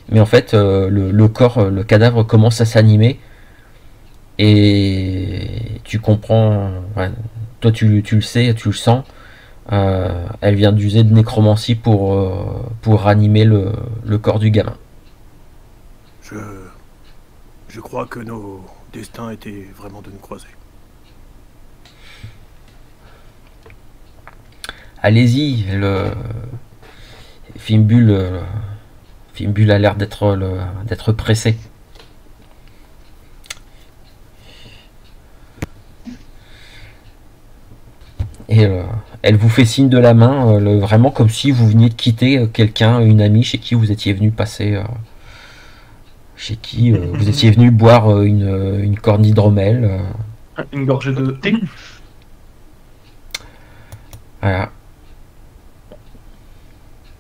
mais en fait le corps, le cadavre commence à s'animer et tu comprends, ouais, toi tu le sais, tu le sens, elle vient d'user de nécromancie pour ranimer le corps du gamin. Je crois que nos destins étaient vraiment de nous croiser. Allez-y, Fimbul a l'air d'être pressé. Et elle vous fait signe de la main, vraiment comme si vous veniez de quitter quelqu'un, une amie chez qui vous étiez venu passer, chez qui vous étiez venu boire une corne d'hydromel. Une gorgée de thé. Voilà.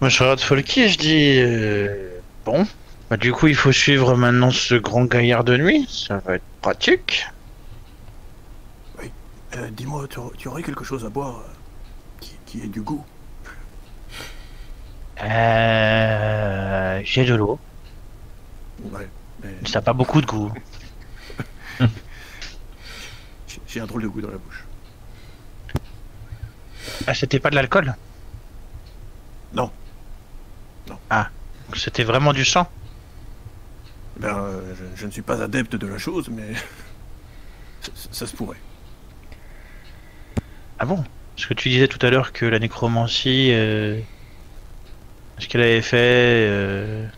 Moi je regarde Folky et je dis bon, bah du coup il faut suivre maintenant ce grand gaillard de nuit, ça va être pratique. Oui. Dis-moi, tu aurais quelque chose à boire qui ait du goût? J'ai de l'eau. Ouais, mais Ça n'a pas beaucoup de goût. j'ai un drôle de goût dans la bouche. Ah, c'était pas de l'alcool? Non. Ah, donc c'était vraiment du sang? Ben, je ne suis pas adepte de la chose, mais ça se pourrait. Ah bon? Parce que tu disais tout à l'heure que la nécromancie, ce qu'elle avait fait,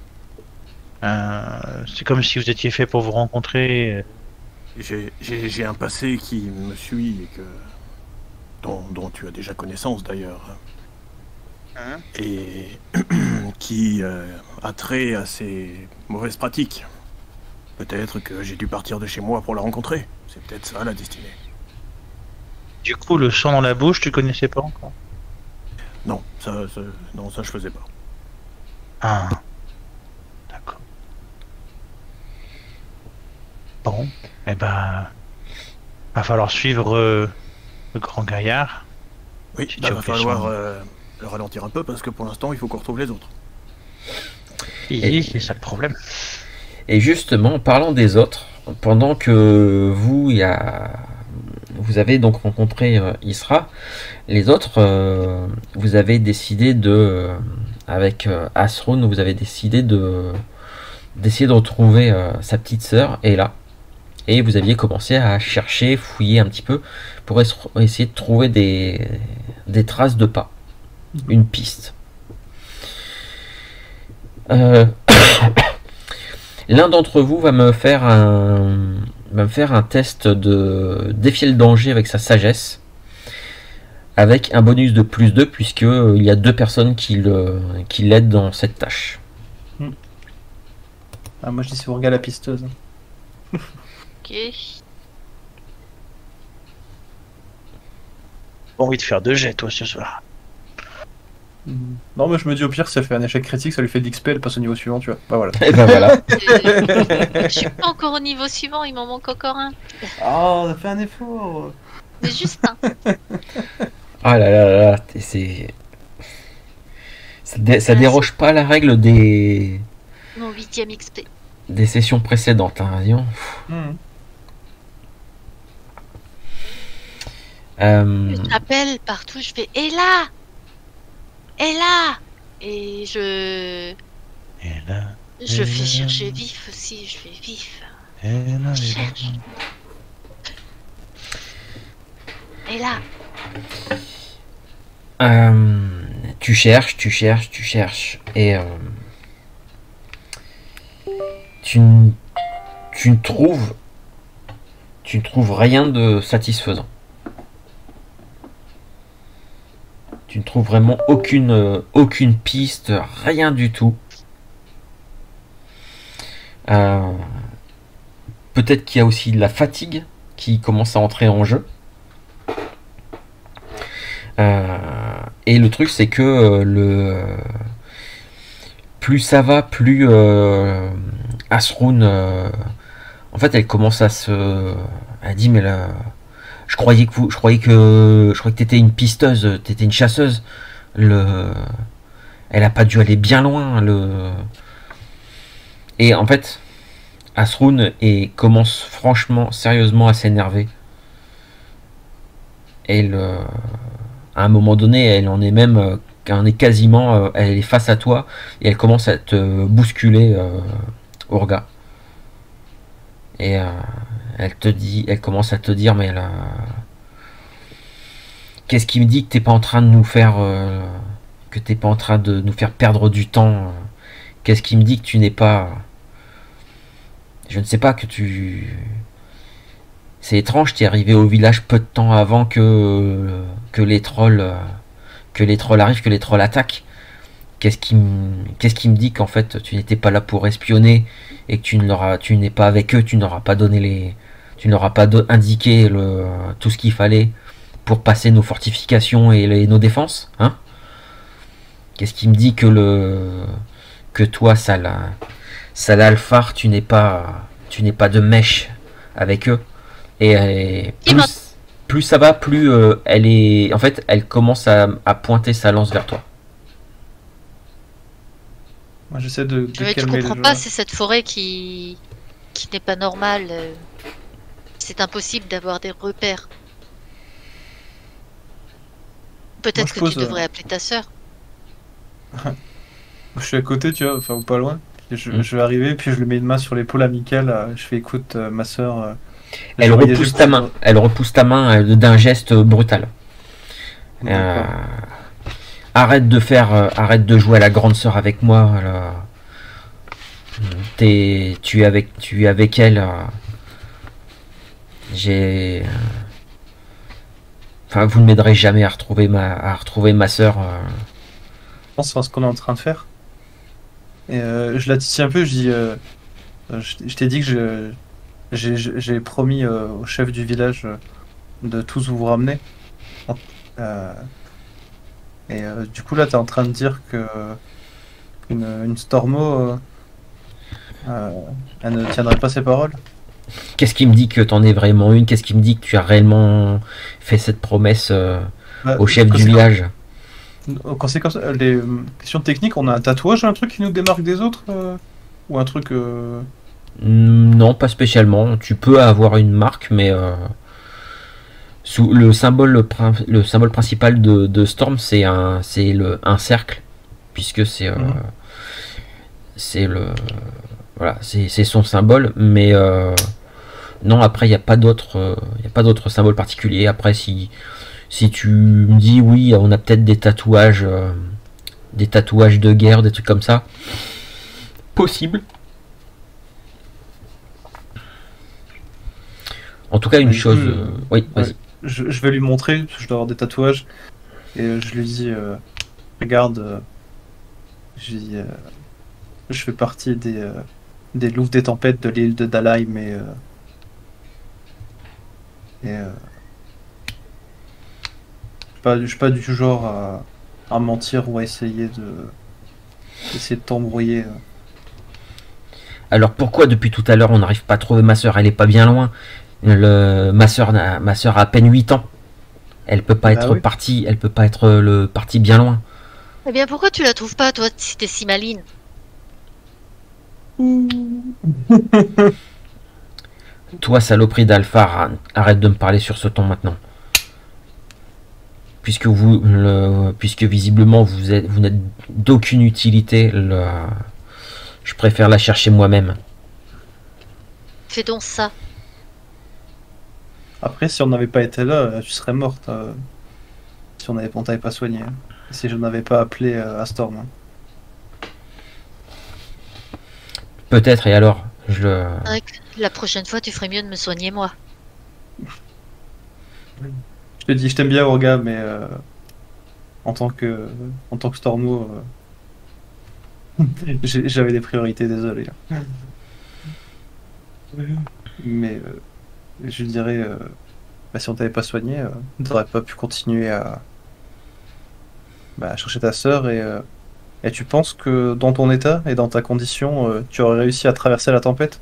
c'est comme si vous étiez fait pour vous rencontrer. J'ai un passé qui me suit et dont tu as déjà connaissance d'ailleurs, Hein? et qui a trait à ces mauvaises pratiques. Peut-être que j'ai dû partir de chez moi pour la rencontrer. C'est peut-être ça la destinée. Du coup, le sang dans la bouche, tu connaissais pas encore? Non, non, ça je faisais pas. Ah, d'accord. Bon, eh ben, va falloir suivre le grand gaillard. Oui, Si il tu va refais falloir son- le ralentir un peu parce que pour l'instant il faut qu'on retrouve les autres. C'est ça le problème. Et justement, en parlant des autres, pendant que vous avez donc rencontré Isra, les autres, vous avez décidé avec Asrun, vous avez décidé d'essayer de retrouver sa petite sœur, Ella. Et vous aviez commencé à chercher, fouiller un petit peu pour essayer de trouver des traces de pas, une piste. L'un d'entre vous va me faire un test de défier le danger avec sa sagesse, avec un bonus de +2 puisque il y a 2 personnes qui l'aident dans cette tâche. Ah, moi je dis c'est Urga la pisteuse. Ok. Pas envie de faire 2 jets, toi, ce soir. Non, mais je me dis au pire, si ça fait un échec critique, ça lui fait de l'XP, elle passe au niveau suivant, tu vois. Bah voilà. Et ben voilà. Je suis pas encore au niveau suivant, il m'en manque encore un. Oh, on a fait un effort. Mais juste un. Ah là là là, ça déroge pas à la règle des Mon 8ème XP. sessions précédentes, hein, disons. Je t'appelle partout, je fais Et là, et je fais chercher vif aussi, je fais vif. Je cherche. Et là, Tu cherches, et tu ne trouves rien de satisfaisant. Tu ne trouves vraiment aucune piste, rien du tout. Peut-être qu'il y a aussi de la fatigue qui commence à entrer en jeu. Et le truc, c'est que plus ça va, plus Asrun, en fait, elle commence elle dit, mais là, je croyais que t'étais une pisteuse, t'étais une chasseuse. Elle a pas dû aller bien loin. Et en fait, Asrun commence franchement, sérieusement à s'énerver. À un moment donné, elle en est quasiment, elle est face à toi et elle commence à te bousculer, Urga. Et elle commence à te dire, mais là, qu'est-ce qui me dit que t'es pas en train de nous faire, perdre du temps? Qu'est-ce qui me dit que tu n'es pas, je ne sais pas, c'est étrange, t'es arrivé au village peu de temps avant que les trolls arrivent, que les trolls attaquent. Qu'est-ce qui me dit qu'en fait tu n'étais pas là pour espionner et que tu n'es pas avec eux, tu n'auras pas indiqué tout ce qu'il fallait pour passer nos fortifications et nos défenses, hein? Qu'est-ce qui me dit que toi, Salah Alphar, tu n'es pas de mèche avec eux? Et plus ça va, plus elle commence à pointer sa lance vers toi. Moi, j'essaie de Mais tu calmer les comprends joueurs. pas, c'est cette forêt qui n'est pas normale. C'est impossible d'avoir des repères. Moi, Peut-être je que pose, tu devrais appeler ta sœur. Je suis à côté, tu vois, enfin, ou pas loin. Et Mm. je vais arriver, puis je lui mets une main sur l'épaule amicale. Je fais écoute, ma soeur. Elle repousse ta main. Elle repousse ta main d'un geste brutal. Arrête de jouer à la grande sœur avec moi. Là. Tu es avec elle. Enfin, vous ne m'aiderez jamais à retrouver ma sœur. Je pense à ce qu'on est en train de faire. Et je la titille un peu, je dis je t'ai dit que j'ai promis au chef du village de tous vous ramener. Du coup là t'es en train de dire que une Stormo elle ne tiendrait pas ses paroles. Qu'est-ce qui me dit que t'en es vraiment une? Qu'est-ce qui me dit que tu as réellement fait cette promesse au chef du village? Quand c'est comme ça, les questions techniques, on a un tatouage, un truc qui nous démarque des autres ou un truc Non, pas spécialement. Tu peux avoir une marque, mais sous le symbole principal de Storm, c'est un cercle, puisque c'est voilà, c'est son symbole, mais non, après il n'y a pas d'autre symbole particulier. Après, si tu me dis oui, on a peut-être des tatouages de guerre, des trucs comme ça, possible. En tout cas, une chose, oui, vas-y. Ouais, je vais lui montrer, parce que je dois avoir des tatouages, et je lui dis regarde, je dis, je fais partie des loups des tempêtes de l'île de Dalai, je suis pas du tout genre à mentir ou à essayer de t'embrouiller. Alors pourquoi depuis tout à l'heure on n'arrive pas à trouver ma soeur? Elle est pas bien loin. Ma soeur a à peine 8 ans. Elle peut pas être oui. partie. Elle peut pas être partie bien loin. Eh bien, pourquoi tu la trouves pas, toi, si t'es si maline? Toi, saloperie d'Alpha, arrête de me parler sur ce ton maintenant. Puisque visiblement vous n'êtes d'aucune utilité, je préfère la chercher moi-même. Fais donc ça. Après, si on n'avait pas été là, tu serais morte. Si on t'avait pas soigné. Si je n'avais pas appelé à Storm. Peut-être, et alors C'est vrai que la prochaine fois, tu ferais mieux de me soigner, moi. Je te dis, je t'aime bien, Orga, mais en tant que Stormo, j'avais des priorités, désolé. Mais je dirais, si on t'avait pas soigné, on n'aurait pas pu continuer à chercher ta sœur et tu penses que dans ton état et dans ta condition, tu aurais réussi à traverser la tempête?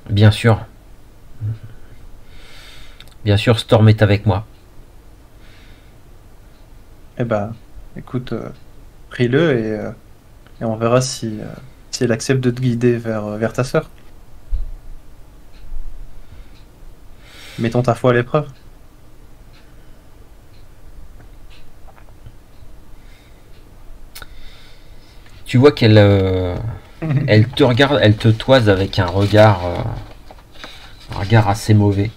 Bien sûr. Bien sûr, Storm est avec moi. Eh ben, écoute, prie-le et on verra si elle accepte de te guider vers ta sœur. Mettons ta foi à l'épreuve. Tu vois qu'elle elle te regarde, elle te toise avec un regard assez mauvais.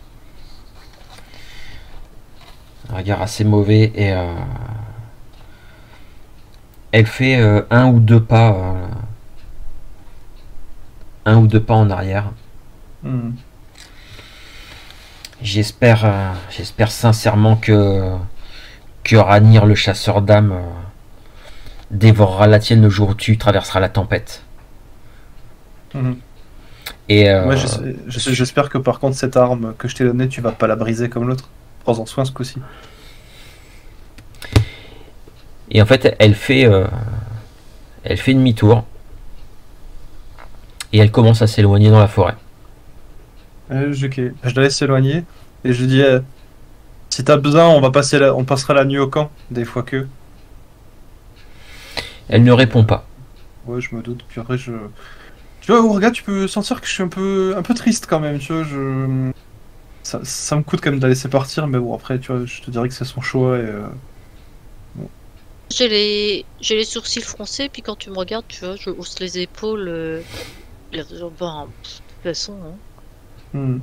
Un regard assez mauvais et elle fait un ou deux pas en arrière. J'espère sincèrement que Ranir, le chasseur d'âmes, dévorera la tienne le jour où tu traverseras la tempête. Et Ouais, j'espère que par contre cette arme que je t'ai donnée, tu vas pas la briser comme l'autre. Prends-en soin ce coup-ci. Et en fait, elle fait demi-tour et elle commence à s'éloigner dans la forêt. Ok, je la laisse s'éloigner et je lui dis si t'as besoin, on passera la nuit au camp, des fois que. Elle ne répond pas. Ouais, je me doute. Puis après, tu vois, regarde, tu peux sentir que je suis un peu triste quand même, tu vois. Ça me coûte quand même de la laisser partir, mais bon, après, tu vois, je te dirais que c'est son choix et. J'ai les sourcils froncés, puis quand tu me regardes, tu vois, je hausse les épaules. Ben, de toute façon, hein. Hmm.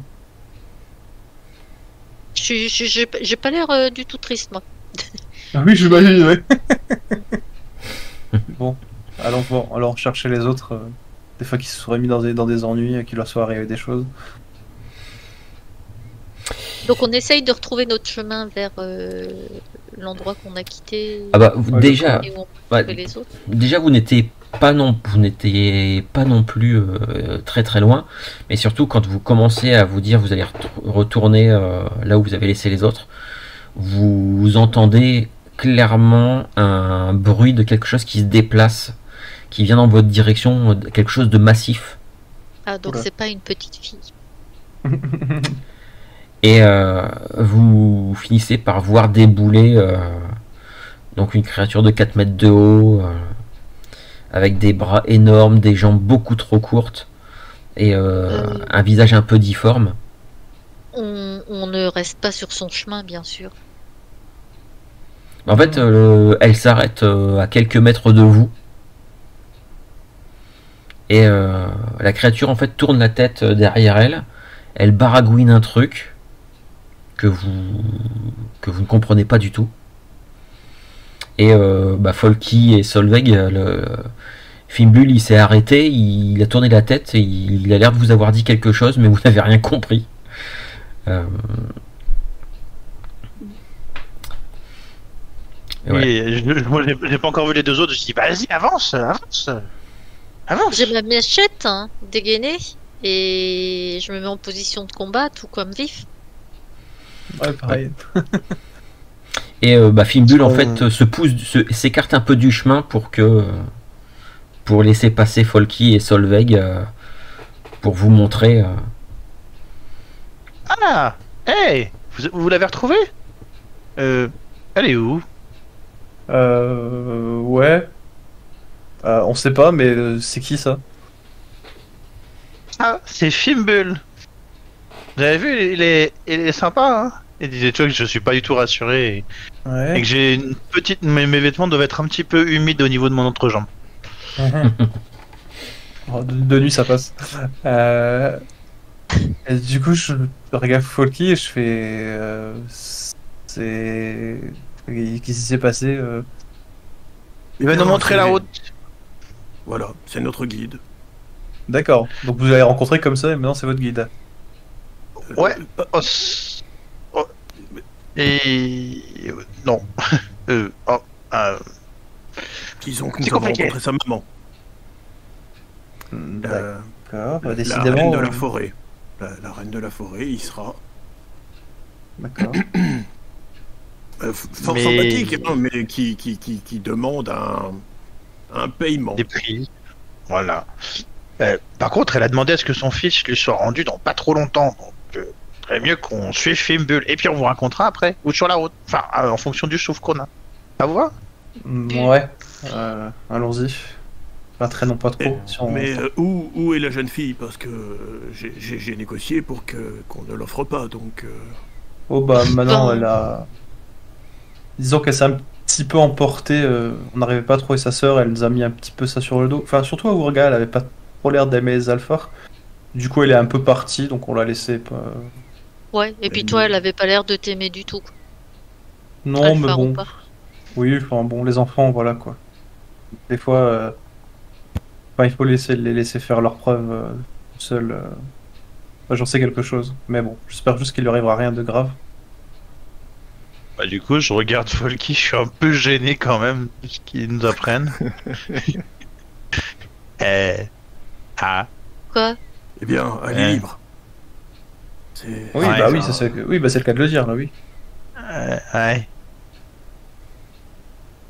J'ai pas l'air du tout triste, moi. Ah oui, j'imagine, ouais. Bon, allons chercher les autres. Des fois qui se seraient mis dans des ennuis, qu'il leur soit arrivé des choses. Donc on essaye de retrouver notre chemin vers l'endroit qu'on a quitté. Ah bah Ouais, déjà, Et où on peut ouais, trouver les autres. déjà vous n'étiez pas non plus très très loin, mais surtout quand vous commencez à vous dire vous allez retourner là où vous avez laissé les autres, vous entendez clairement un bruit de quelque chose qui se déplace, qui vient dans votre direction, quelque chose de massif. Ah, donc Oula. c'est pas une petite fille. Et vous finissez par voir débouler donc une créature de 4 mètres de haut, avec des bras énormes, des jambes beaucoup trop courtes, et un visage un peu difforme. On ne reste pas sur son chemin, bien sûr. En fait, elle s'arrête à quelques mètres de vous. Et la créature en fait tourne la tête derrière elle. Elle baragouine un truc que vous ne comprenez pas du tout. Et Folky et Solveig, Fimbul, il s'est arrêté, il a tourné la tête, et il a l'air de vous avoir dit quelque chose, mais vous n'avez rien compris. Et voilà. Oui, moi j'ai pas encore vu les deux autres, je dis vas-y, avance, avance, avance. J'ai ma machette dégainée et je me mets en position de combat, tout comme Vif. Ouais, pareil. Et Fimbul en fait s'écarte un peu du chemin pour laisser passer Folky et Solveig, pour vous montrer. Ah, hey, vous l'avez retrouvé Elle est où? Ouais. On sait pas, mais c'est qui ça? Ah, c'est Fimbul. Vous avez vu, il est sympa, hein. Il disait, tu vois, que je suis pas du tout rassuré et Ouais. que j'ai une petite. Mes vêtements doivent être un petit peu humides au niveau de mon entrejambe. Oh, de nuit, ça passe. Et du coup, je regarde Folky et je fais. C'est. Qu'est-ce qui s'est passé Il va nous Non, montrer c'est- la route. Voilà, c'est notre guide. D'accord. Donc vous l'avez rencontré comme ça et maintenant c'est votre guide. Ouais. Oh, oh. Et. Non. Oh. Disons que C'est nous avons compliqué. rencontré sa maman. D'accord. Bah, La décidément. reine de la forêt. La reine de la forêt, il sera D'accord. fort Mais- sympathique, hein, mais qui demande un paiement. Des prix. Voilà. Par contre, elle a demandé à ce que son fils lui soit rendu dans pas trop longtemps. Donc, très mieux qu'on suive Fimbul. Et puis on vous racontera après. Ou sur la route. Enfin, en fonction du souffle qu'on a. Ça vous va? Ouais. Allons-y. Pas traînons pas trop. Si on- Mais où est la jeune fille? Parce que j'ai négocié pour qu'on ne l'offre pas, donc... Oh bah maintenant Non. elle a. Disons qu'elle s'est un petit peu emportée. On n'arrivait pas à trouver sa sœur. Elle nous a mis un petit peu ça sur le dos. Enfin surtout à Urga, elle avait pas trop l'air d'aimer les alphars. Du coup elle est un peu partie, donc on l'a laissée. Ouais, et puis toi, elle avait pas l'air de t'aimer du tout. Non Alpha mais ou bon. pas. Oui, enfin bon, les enfants, voilà quoi. Des fois, enfin, il faut les laisser faire leurs preuves seuls. Enfin, j'en sais quelque chose. Mais bon, j'espère juste qu'il lui arrivera rien de grave. Bah, du coup, je regarde Folky. Je suis un peu gêné quand même de ce qu'ils nous apprennent. Ah. Quoi? Eh bien, elle est Ouais. libre. C'est... Oui, Ouais, bah oui, ça- oui, bah c'est le cas de le dire là, oui. Ouais.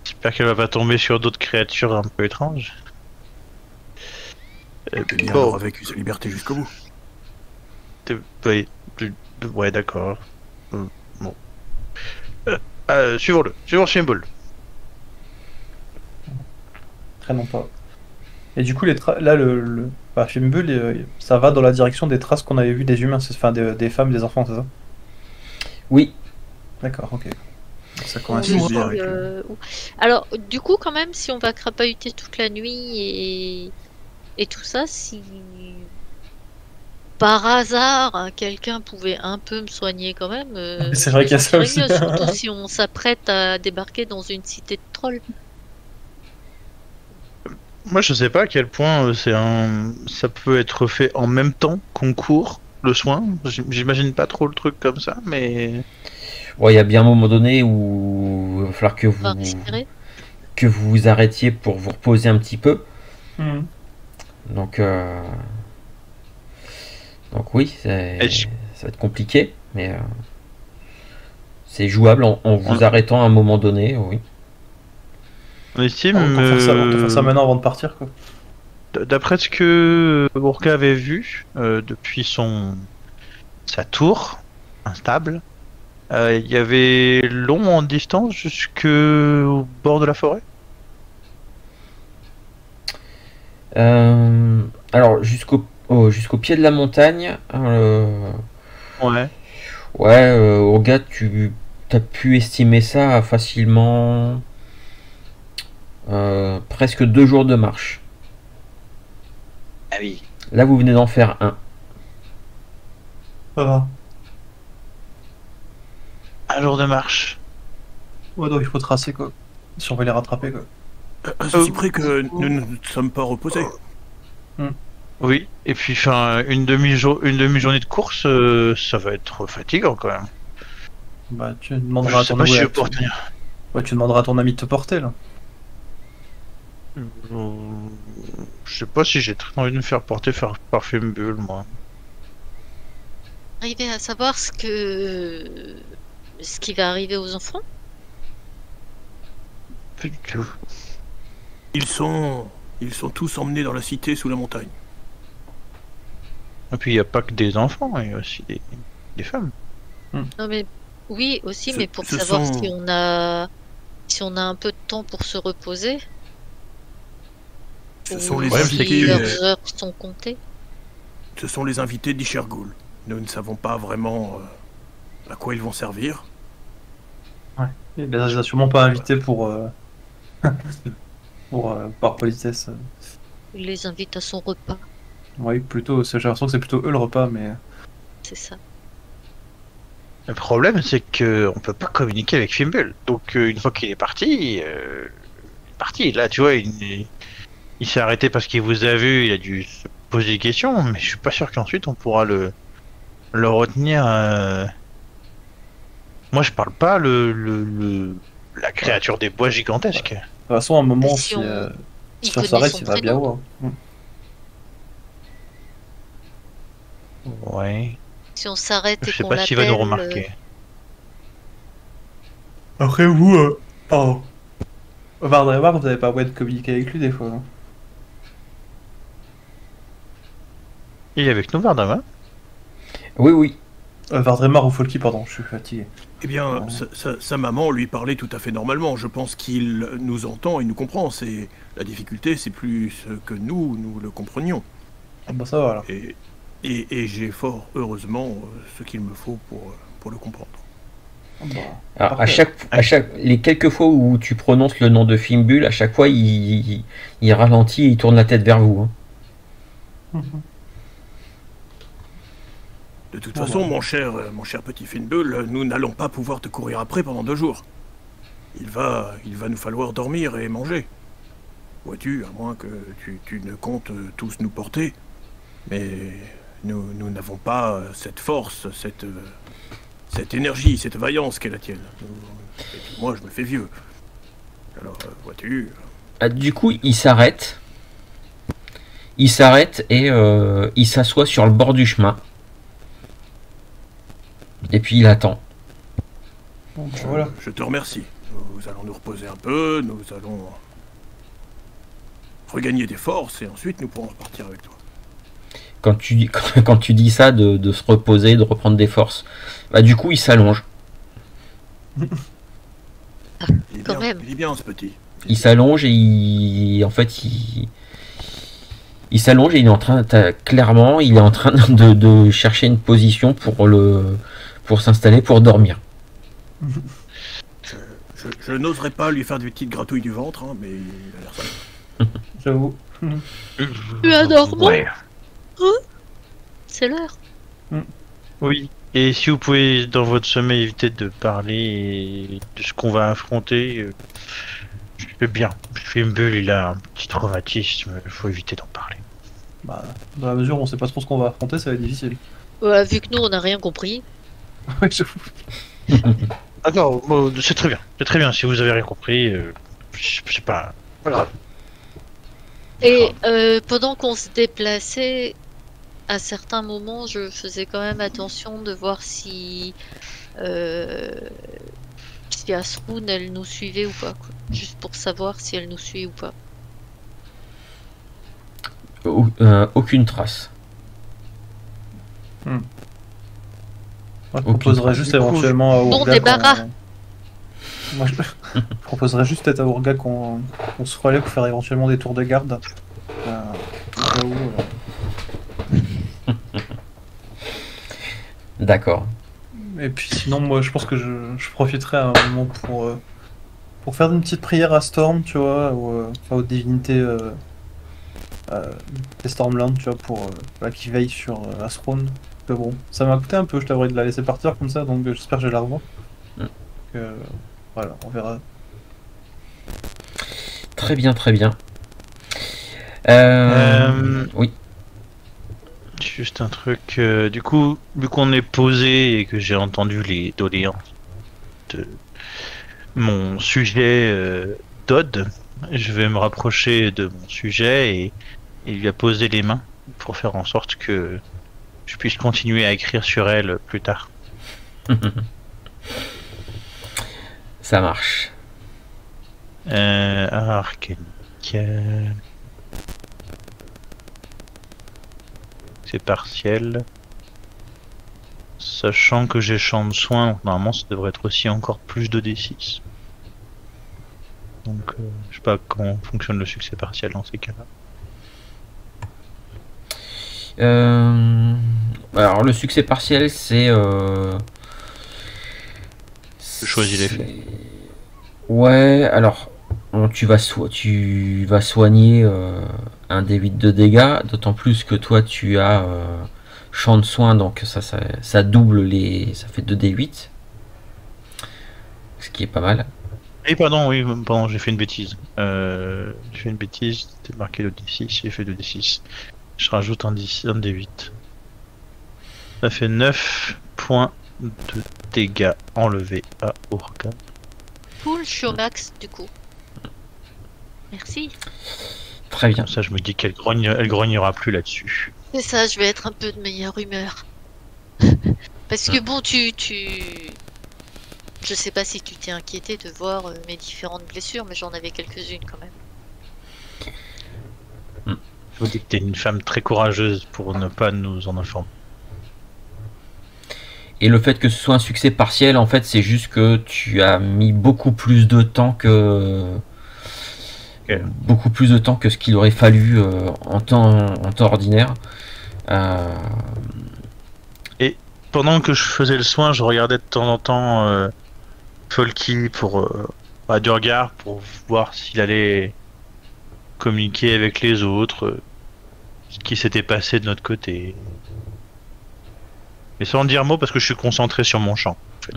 J'espère qu'elle va pas tomber sur d'autres créatures un peu étranges. Eh bien, Bon. elle aura vécu sa liberté jusqu'au bout. Oui, ouais, d'accord. Bon. Suivons-le. Suivons Fimbul. traînons pas. Et du coup, là, Fimbul, ça va dans la direction des traces qu'on avait vues des humains, enfin des femmes, des enfants, c'est ça? Oui. D'accord, ok. Ça On coïncide le bien suit, avec Alors, du coup, quand même, si on va crapahuter toute la nuit et tout ça, si par hasard quelqu'un pouvait un peu me soigner quand même, C'est je vrai me qu'il y a ça sentirais aussi. mieux, surtout si on s'apprête à débarquer dans une cité de trolls. Moi, je sais pas à quel point ça peut être fait en même temps qu'on court le soin. J'imagine pas trop le truc comme ça, mais Bon, il y a bien un moment donné où il va falloir On va respirer. que vous vous arrêtiez pour vous reposer un petit peu. Mhm. Donc, oui, ça va être compliqué, mais c'est jouable en vous arrêtant à un moment donné, oui. on estime. On peut faire ça maintenant avant de partir, quoi. D'après ce que Urka avait vu depuis sa tour instable, il y avait long en distance jusqu'au bord de la forêt. Alors, jusqu'au pied de la montagne, Ouais. ouais, Olga, tu as pu estimer ça à facilement presque 2 jours de marche. Ah oui. Là, vous venez d'en faire un. Ça va. Un jour de marche. Ouais, donc il faut tracer, quoi. Si on veut les rattraper, quoi. À ceci près que nous ne sommes pas reposés. Oui. Et puis, enfin, une demi-journée de course, ça va être fatigant quand même. Bah, tu Je demanderas à sais ton pas si ami. je vais pouvoir tenir. Ouais, tu demanderas à ton ami de te porter, là. Je sais pas si j'ai très envie de me faire porter par Fimbul, moi. Arriver à savoir ce qui va arriver aux enfants. Pas du tout. Ils sont tous emmenés dans la cité sous la montagne. Et puis, il n'y a pas que des enfants, il y a aussi des femmes. Non mais oui aussi, mais pour Ce savoir sont- si on a un peu de temps pour se reposer. Ce ou sont les problème, c'est si que- leurs heures sont comptées. Ce sont les invités d'Ishergul. Nous ne savons pas vraiment à quoi ils vont servir. Il les a sûrement pas invités pour. Par politesse. Il les invite à son repas, Oui, plutôt. J'ai l'impression que c'est plutôt eux le repas, mais. c'est ça. Le problème, c'est que on peut pas communiquer avec Fimbul. Donc, une fois qu'il est parti, il est parti. Là, tu vois, il s'est arrêté parce qu'il vous a vu, il a dû se poser des questions, mais je suis pas sûr qu'ensuite on pourra le retenir. Moi, je parle pas la créature des bois gigantesque. De toute façon, à un moment, Si si, on- si il on connaît s'arrête, son il va bien prénom. voir. Ouais. Si on s'arrête et Je sais qu'on pas s'il va nous l'appelle, remarquer. Après, vous. Oh. Vardremar, vous avez pas moyen de communiquer avec lui des fois, non? Il est avec nous, Vardama. Oui, oui. Vardremar ou Folky, pardon, je suis fatigué. Eh bien, sa maman lui parlait tout à fait normalement. Je pense qu'il nous entend et nous comprend. La difficulté, c'est plus que nous le comprenions. Ah bah ça va alors. Et j'ai fort heureusement ce qu'il me faut pour le comprendre. Ah bah, Alors, parfait. les quelques fois où tu prononces le nom de Fimbul, à chaque fois, il ralentit et il tourne la tête vers vous. Hein. De toute Bon, façon, bah. mon cher petit Fimbul, nous n'allons pas pouvoir te courir après pendant 2 jours. Il va nous falloir dormir et manger. Vois-tu, à moins que tu ne comptes tous nous porter. Mais nous n'avons pas cette force, cette énergie, cette vaillance qu'est la tienne. Et puis moi, je me fais vieux. Alors, vois-tu... Ah, du coup, il s'arrête. Il s'arrête et il s'assoit sur le bord du chemin. Et puis il attend. Bon, bah, voilà. Je te remercie. Nous allons nous reposer un peu, nous allons regagner des forces et ensuite nous pourrons repartir avec toi. Quand tu dis ça, de se reposer, de reprendre des forces, bah, du coup, il s'allonge. Il est Quand bien, même. il est bien ce petit. Il s'allonge et en fait, il s'allonge et il est en train, clairement, il est en train de chercher une position pour s'installer, pour dormir. Je n'oserais pas lui faire des petites gratouilles du ventre, hein, mais il a l'air sale. J'avoue. Tu as dormi? Ouais. C'est l'heure. Oui. Et si vous pouvez, dans votre sommeil, éviter de parler de ce qu'on va affronter, je fais bien. Fimbul, il a un petit traumatisme, il faut éviter d'en parler. Bah, dans la mesure où on sait pas trop ce qu'on va affronter, ça va être difficile. Ouais, vu que nous, on n'a rien compris. Ouais, j'avoue. D'accord, bon, c'est très bien. C'est très bien, si vous avez rien compris, c'est pas grave. Et pendant qu'on se déplaçait, à certains moments, je faisais quand même attention de voir si Asrun, elle nous suivait ou pas, quoi. Juste pour savoir si elle nous suit ou pas. Aucune trace. Moi, je proposerais juste éventuellement à Bon Urga débarras. Moi, je proposerais juste peut-être à Urga qu'on se relaie pour faire éventuellement des tours de garde. Au cas où, D'accord. Et puis sinon, moi, je pense que je profiterai à un moment pour faire une petite prière à Storm, tu vois, enfin, aux divinités des Stormlands, tu vois, pour voilà, qu'ils veillent sur Asrun. Que bon, ça m'a coûté un peu, je t'avouerai, de la laisser partir comme ça, donc j'espère que je vais la revoir. Voilà, on verra. Très bien, très bien. Oui. Juste un truc, du coup, vu qu'on est posé et que j'ai entendu les doléances de mon sujet Dodd, je vais me rapprocher de mon sujet et lui a posé les mains pour faire en sorte que je puisse continuer à écrire sur elle plus tard. Ça marche. C'est partiel. Sachant que j'ai champ de soin, donc normalement ça devrait être aussi encore plus de D6. Donc je sais pas comment fonctionne le succès partiel dans ces cas-là. Alors le succès partiel, c'est... Je choisis l'effet. Ouais, alors tu vas soigner un D8 de dégâts, d'autant plus que toi tu as champ de soin, donc ça double ça fait 2D8, ce qui est pas mal. Et pardon, j'ai fait une bêtise. C'était marqué le D6, j'ai fait 2D6. Je rajoute un D8. Ça fait 9 points de dégâts enlevés à Urga. Cool, je suis au max du coup. Merci. Très bien. Comme ça, je me dis qu'elle grognera plus là-dessus. C'est ça, je vais être un peu de meilleure humeur. Parce que bon, je sais pas si tu t'es inquiété de voir mes différentes blessures, mais j'en avais quelques-unes quand même. Je vous dis que t'es une femme très courageuse pour ne pas nous en informer. Et le fait que ce soit un succès partiel, en fait, c'est juste que tu as mis beaucoup plus de temps que ce qu'il aurait fallu en temps ordinaire. Et pendant que je faisais le soin, je regardais de temps en temps Folky du regard pour voir s'il allait communiquer avec les autres, ce qui s'était passé de notre côté. Mais sans dire mot parce que je suis concentré sur mon champ. En fait.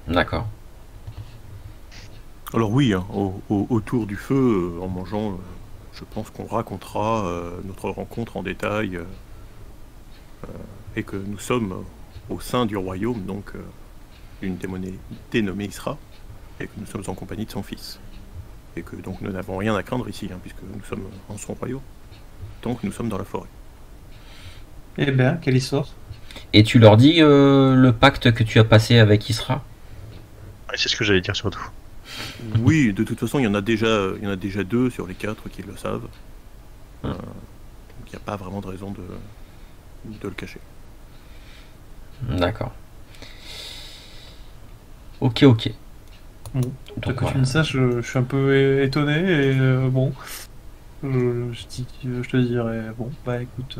D'accord. Alors oui, hein, autour du feu, en mangeant, je pense qu'on racontera notre rencontre en détail et que nous sommes au sein du royaume, donc d'une dénommée Isra, et que nous sommes en compagnie de son fils. Et que donc nous n'avons rien à craindre ici, hein, puisque nous sommes en son royaume, tant que nous sommes dans la forêt. Eh bien, quelle histoire. Et tu leur dis le pacte que tu as passé avec Isra? Ouais, c'est ce que j'allais dire surtout. Oui, de toute façon, il y en a déjà 2 sur les 4 qui le savent. Donc il n'y a pas vraiment de raison de le cacher. D'accord. Ok. Bon, Donc, toi, que voilà. tu me saches, je suis un peu étonné et bon, je te dirais, bon, bah écoute,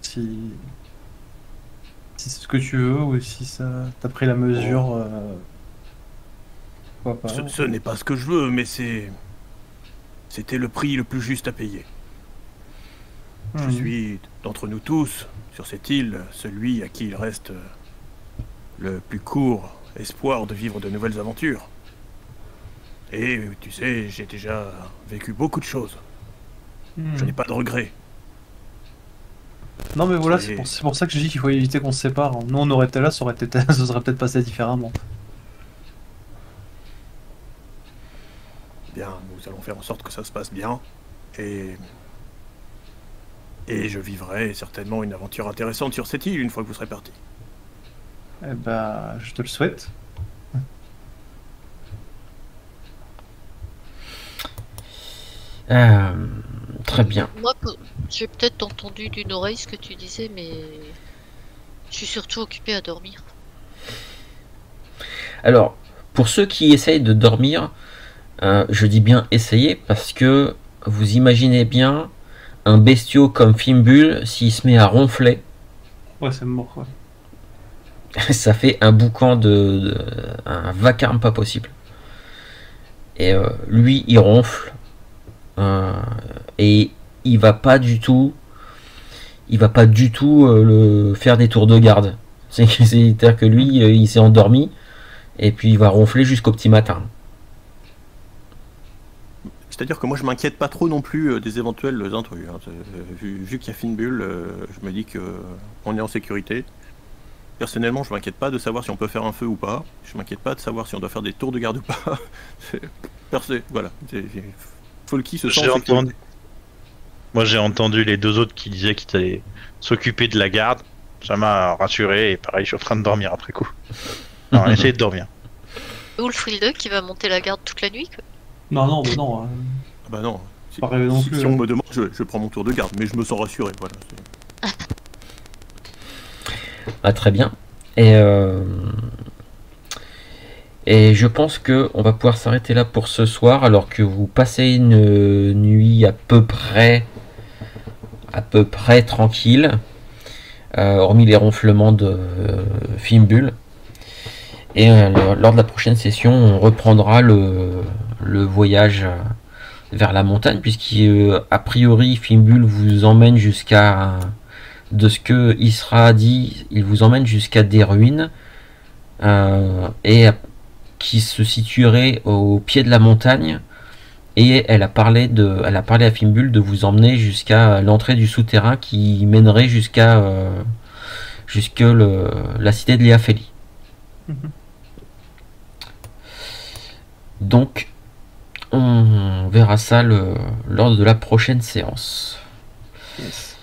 si c'est ce que tu veux ou si ça t'as pris la mesure, pourquoi pas. Ce n'est pas ce que je veux, mais c'était le prix le plus juste à payer. Je Mhm. suis, d'entre nous tous, sur cette île, celui à qui il reste le plus court espoir de vivre de nouvelles aventures. Et tu sais, j'ai déjà vécu beaucoup de choses. Je n'ai Mhm. pas de regrets. Non mais voilà, C'est- c'est pour ça que je dis qu'il faut éviter qu'on se sépare. Nous on aurait été là, ça aurait été, ça serait peut-être passé différemment. Bien, nous allons faire en sorte que ça se passe bien. Et je vivrai certainement une aventure intéressante sur cette île une fois que vous serez parti. Eh bah, je te le souhaite. Euh, Très bien. Moi, j'ai peut-être entendu d'une oreille ce que tu disais, mais je suis surtout occupée à dormir. Alors, pour ceux qui essayent de dormir, je dis bien essayer parce que vous imaginez bien un bestiau comme Fimbul, s'il se met à ronfler, Ouais, c'est mort, ouais. ça fait un boucan un vacarme pas possible. Et lui, il ronfle euh, et il va pas du tout, le faire des tours de garde. C'est-à-dire que lui, il s'est endormi et puis il va ronfler jusqu'au petit matin. C'est-à-dire que moi je m'inquiète pas trop non plus des éventuels intrus. Hein. Vu qu'il y a Fimbul, je me dis que on est en sécurité. Personnellement, je m'inquiète pas de savoir si on peut faire un feu ou pas. Je m'inquiète pas de savoir si on doit faire des tours de garde ou pas. Voilà. Folky se sent en J'ai sécurité. entendu. Moi, j'ai entendu les deux autres qui disaient qu'ils allaient s'occuper de la garde. Ça m'a rassuré et pareil, je suis en train de dormir après coup. Non, essayez de dormir. Wolfrilde qui va monter la garde toute la nuit, quoi. Non, non, bah non. Ah bah non. Si, Pas rêver non plus, si hein. on me demande, je prends mon tour de garde, mais je me sens rassuré. Voilà. Ah, très bien. Et je pense que on va pouvoir s'arrêter là pour ce soir, alors que vous passez une nuit à peu près tranquille, hormis les ronflements de Fimbul. Et lors de la prochaine session, on reprendra le voyage vers la montagne, puisqu'a priori Fimbul vous emmène jusqu'à, de ce que Isra a dit, il vous emmène jusqu'à des ruines et qui se situerait au pied de la montagne. Et elle a parlé à Fimbul de vous emmener jusqu'à l'entrée du souterrain qui mènerait jusqu'à la cité de Léafélie. Mhm. Donc, on verra ça lors de la prochaine séance. Yes.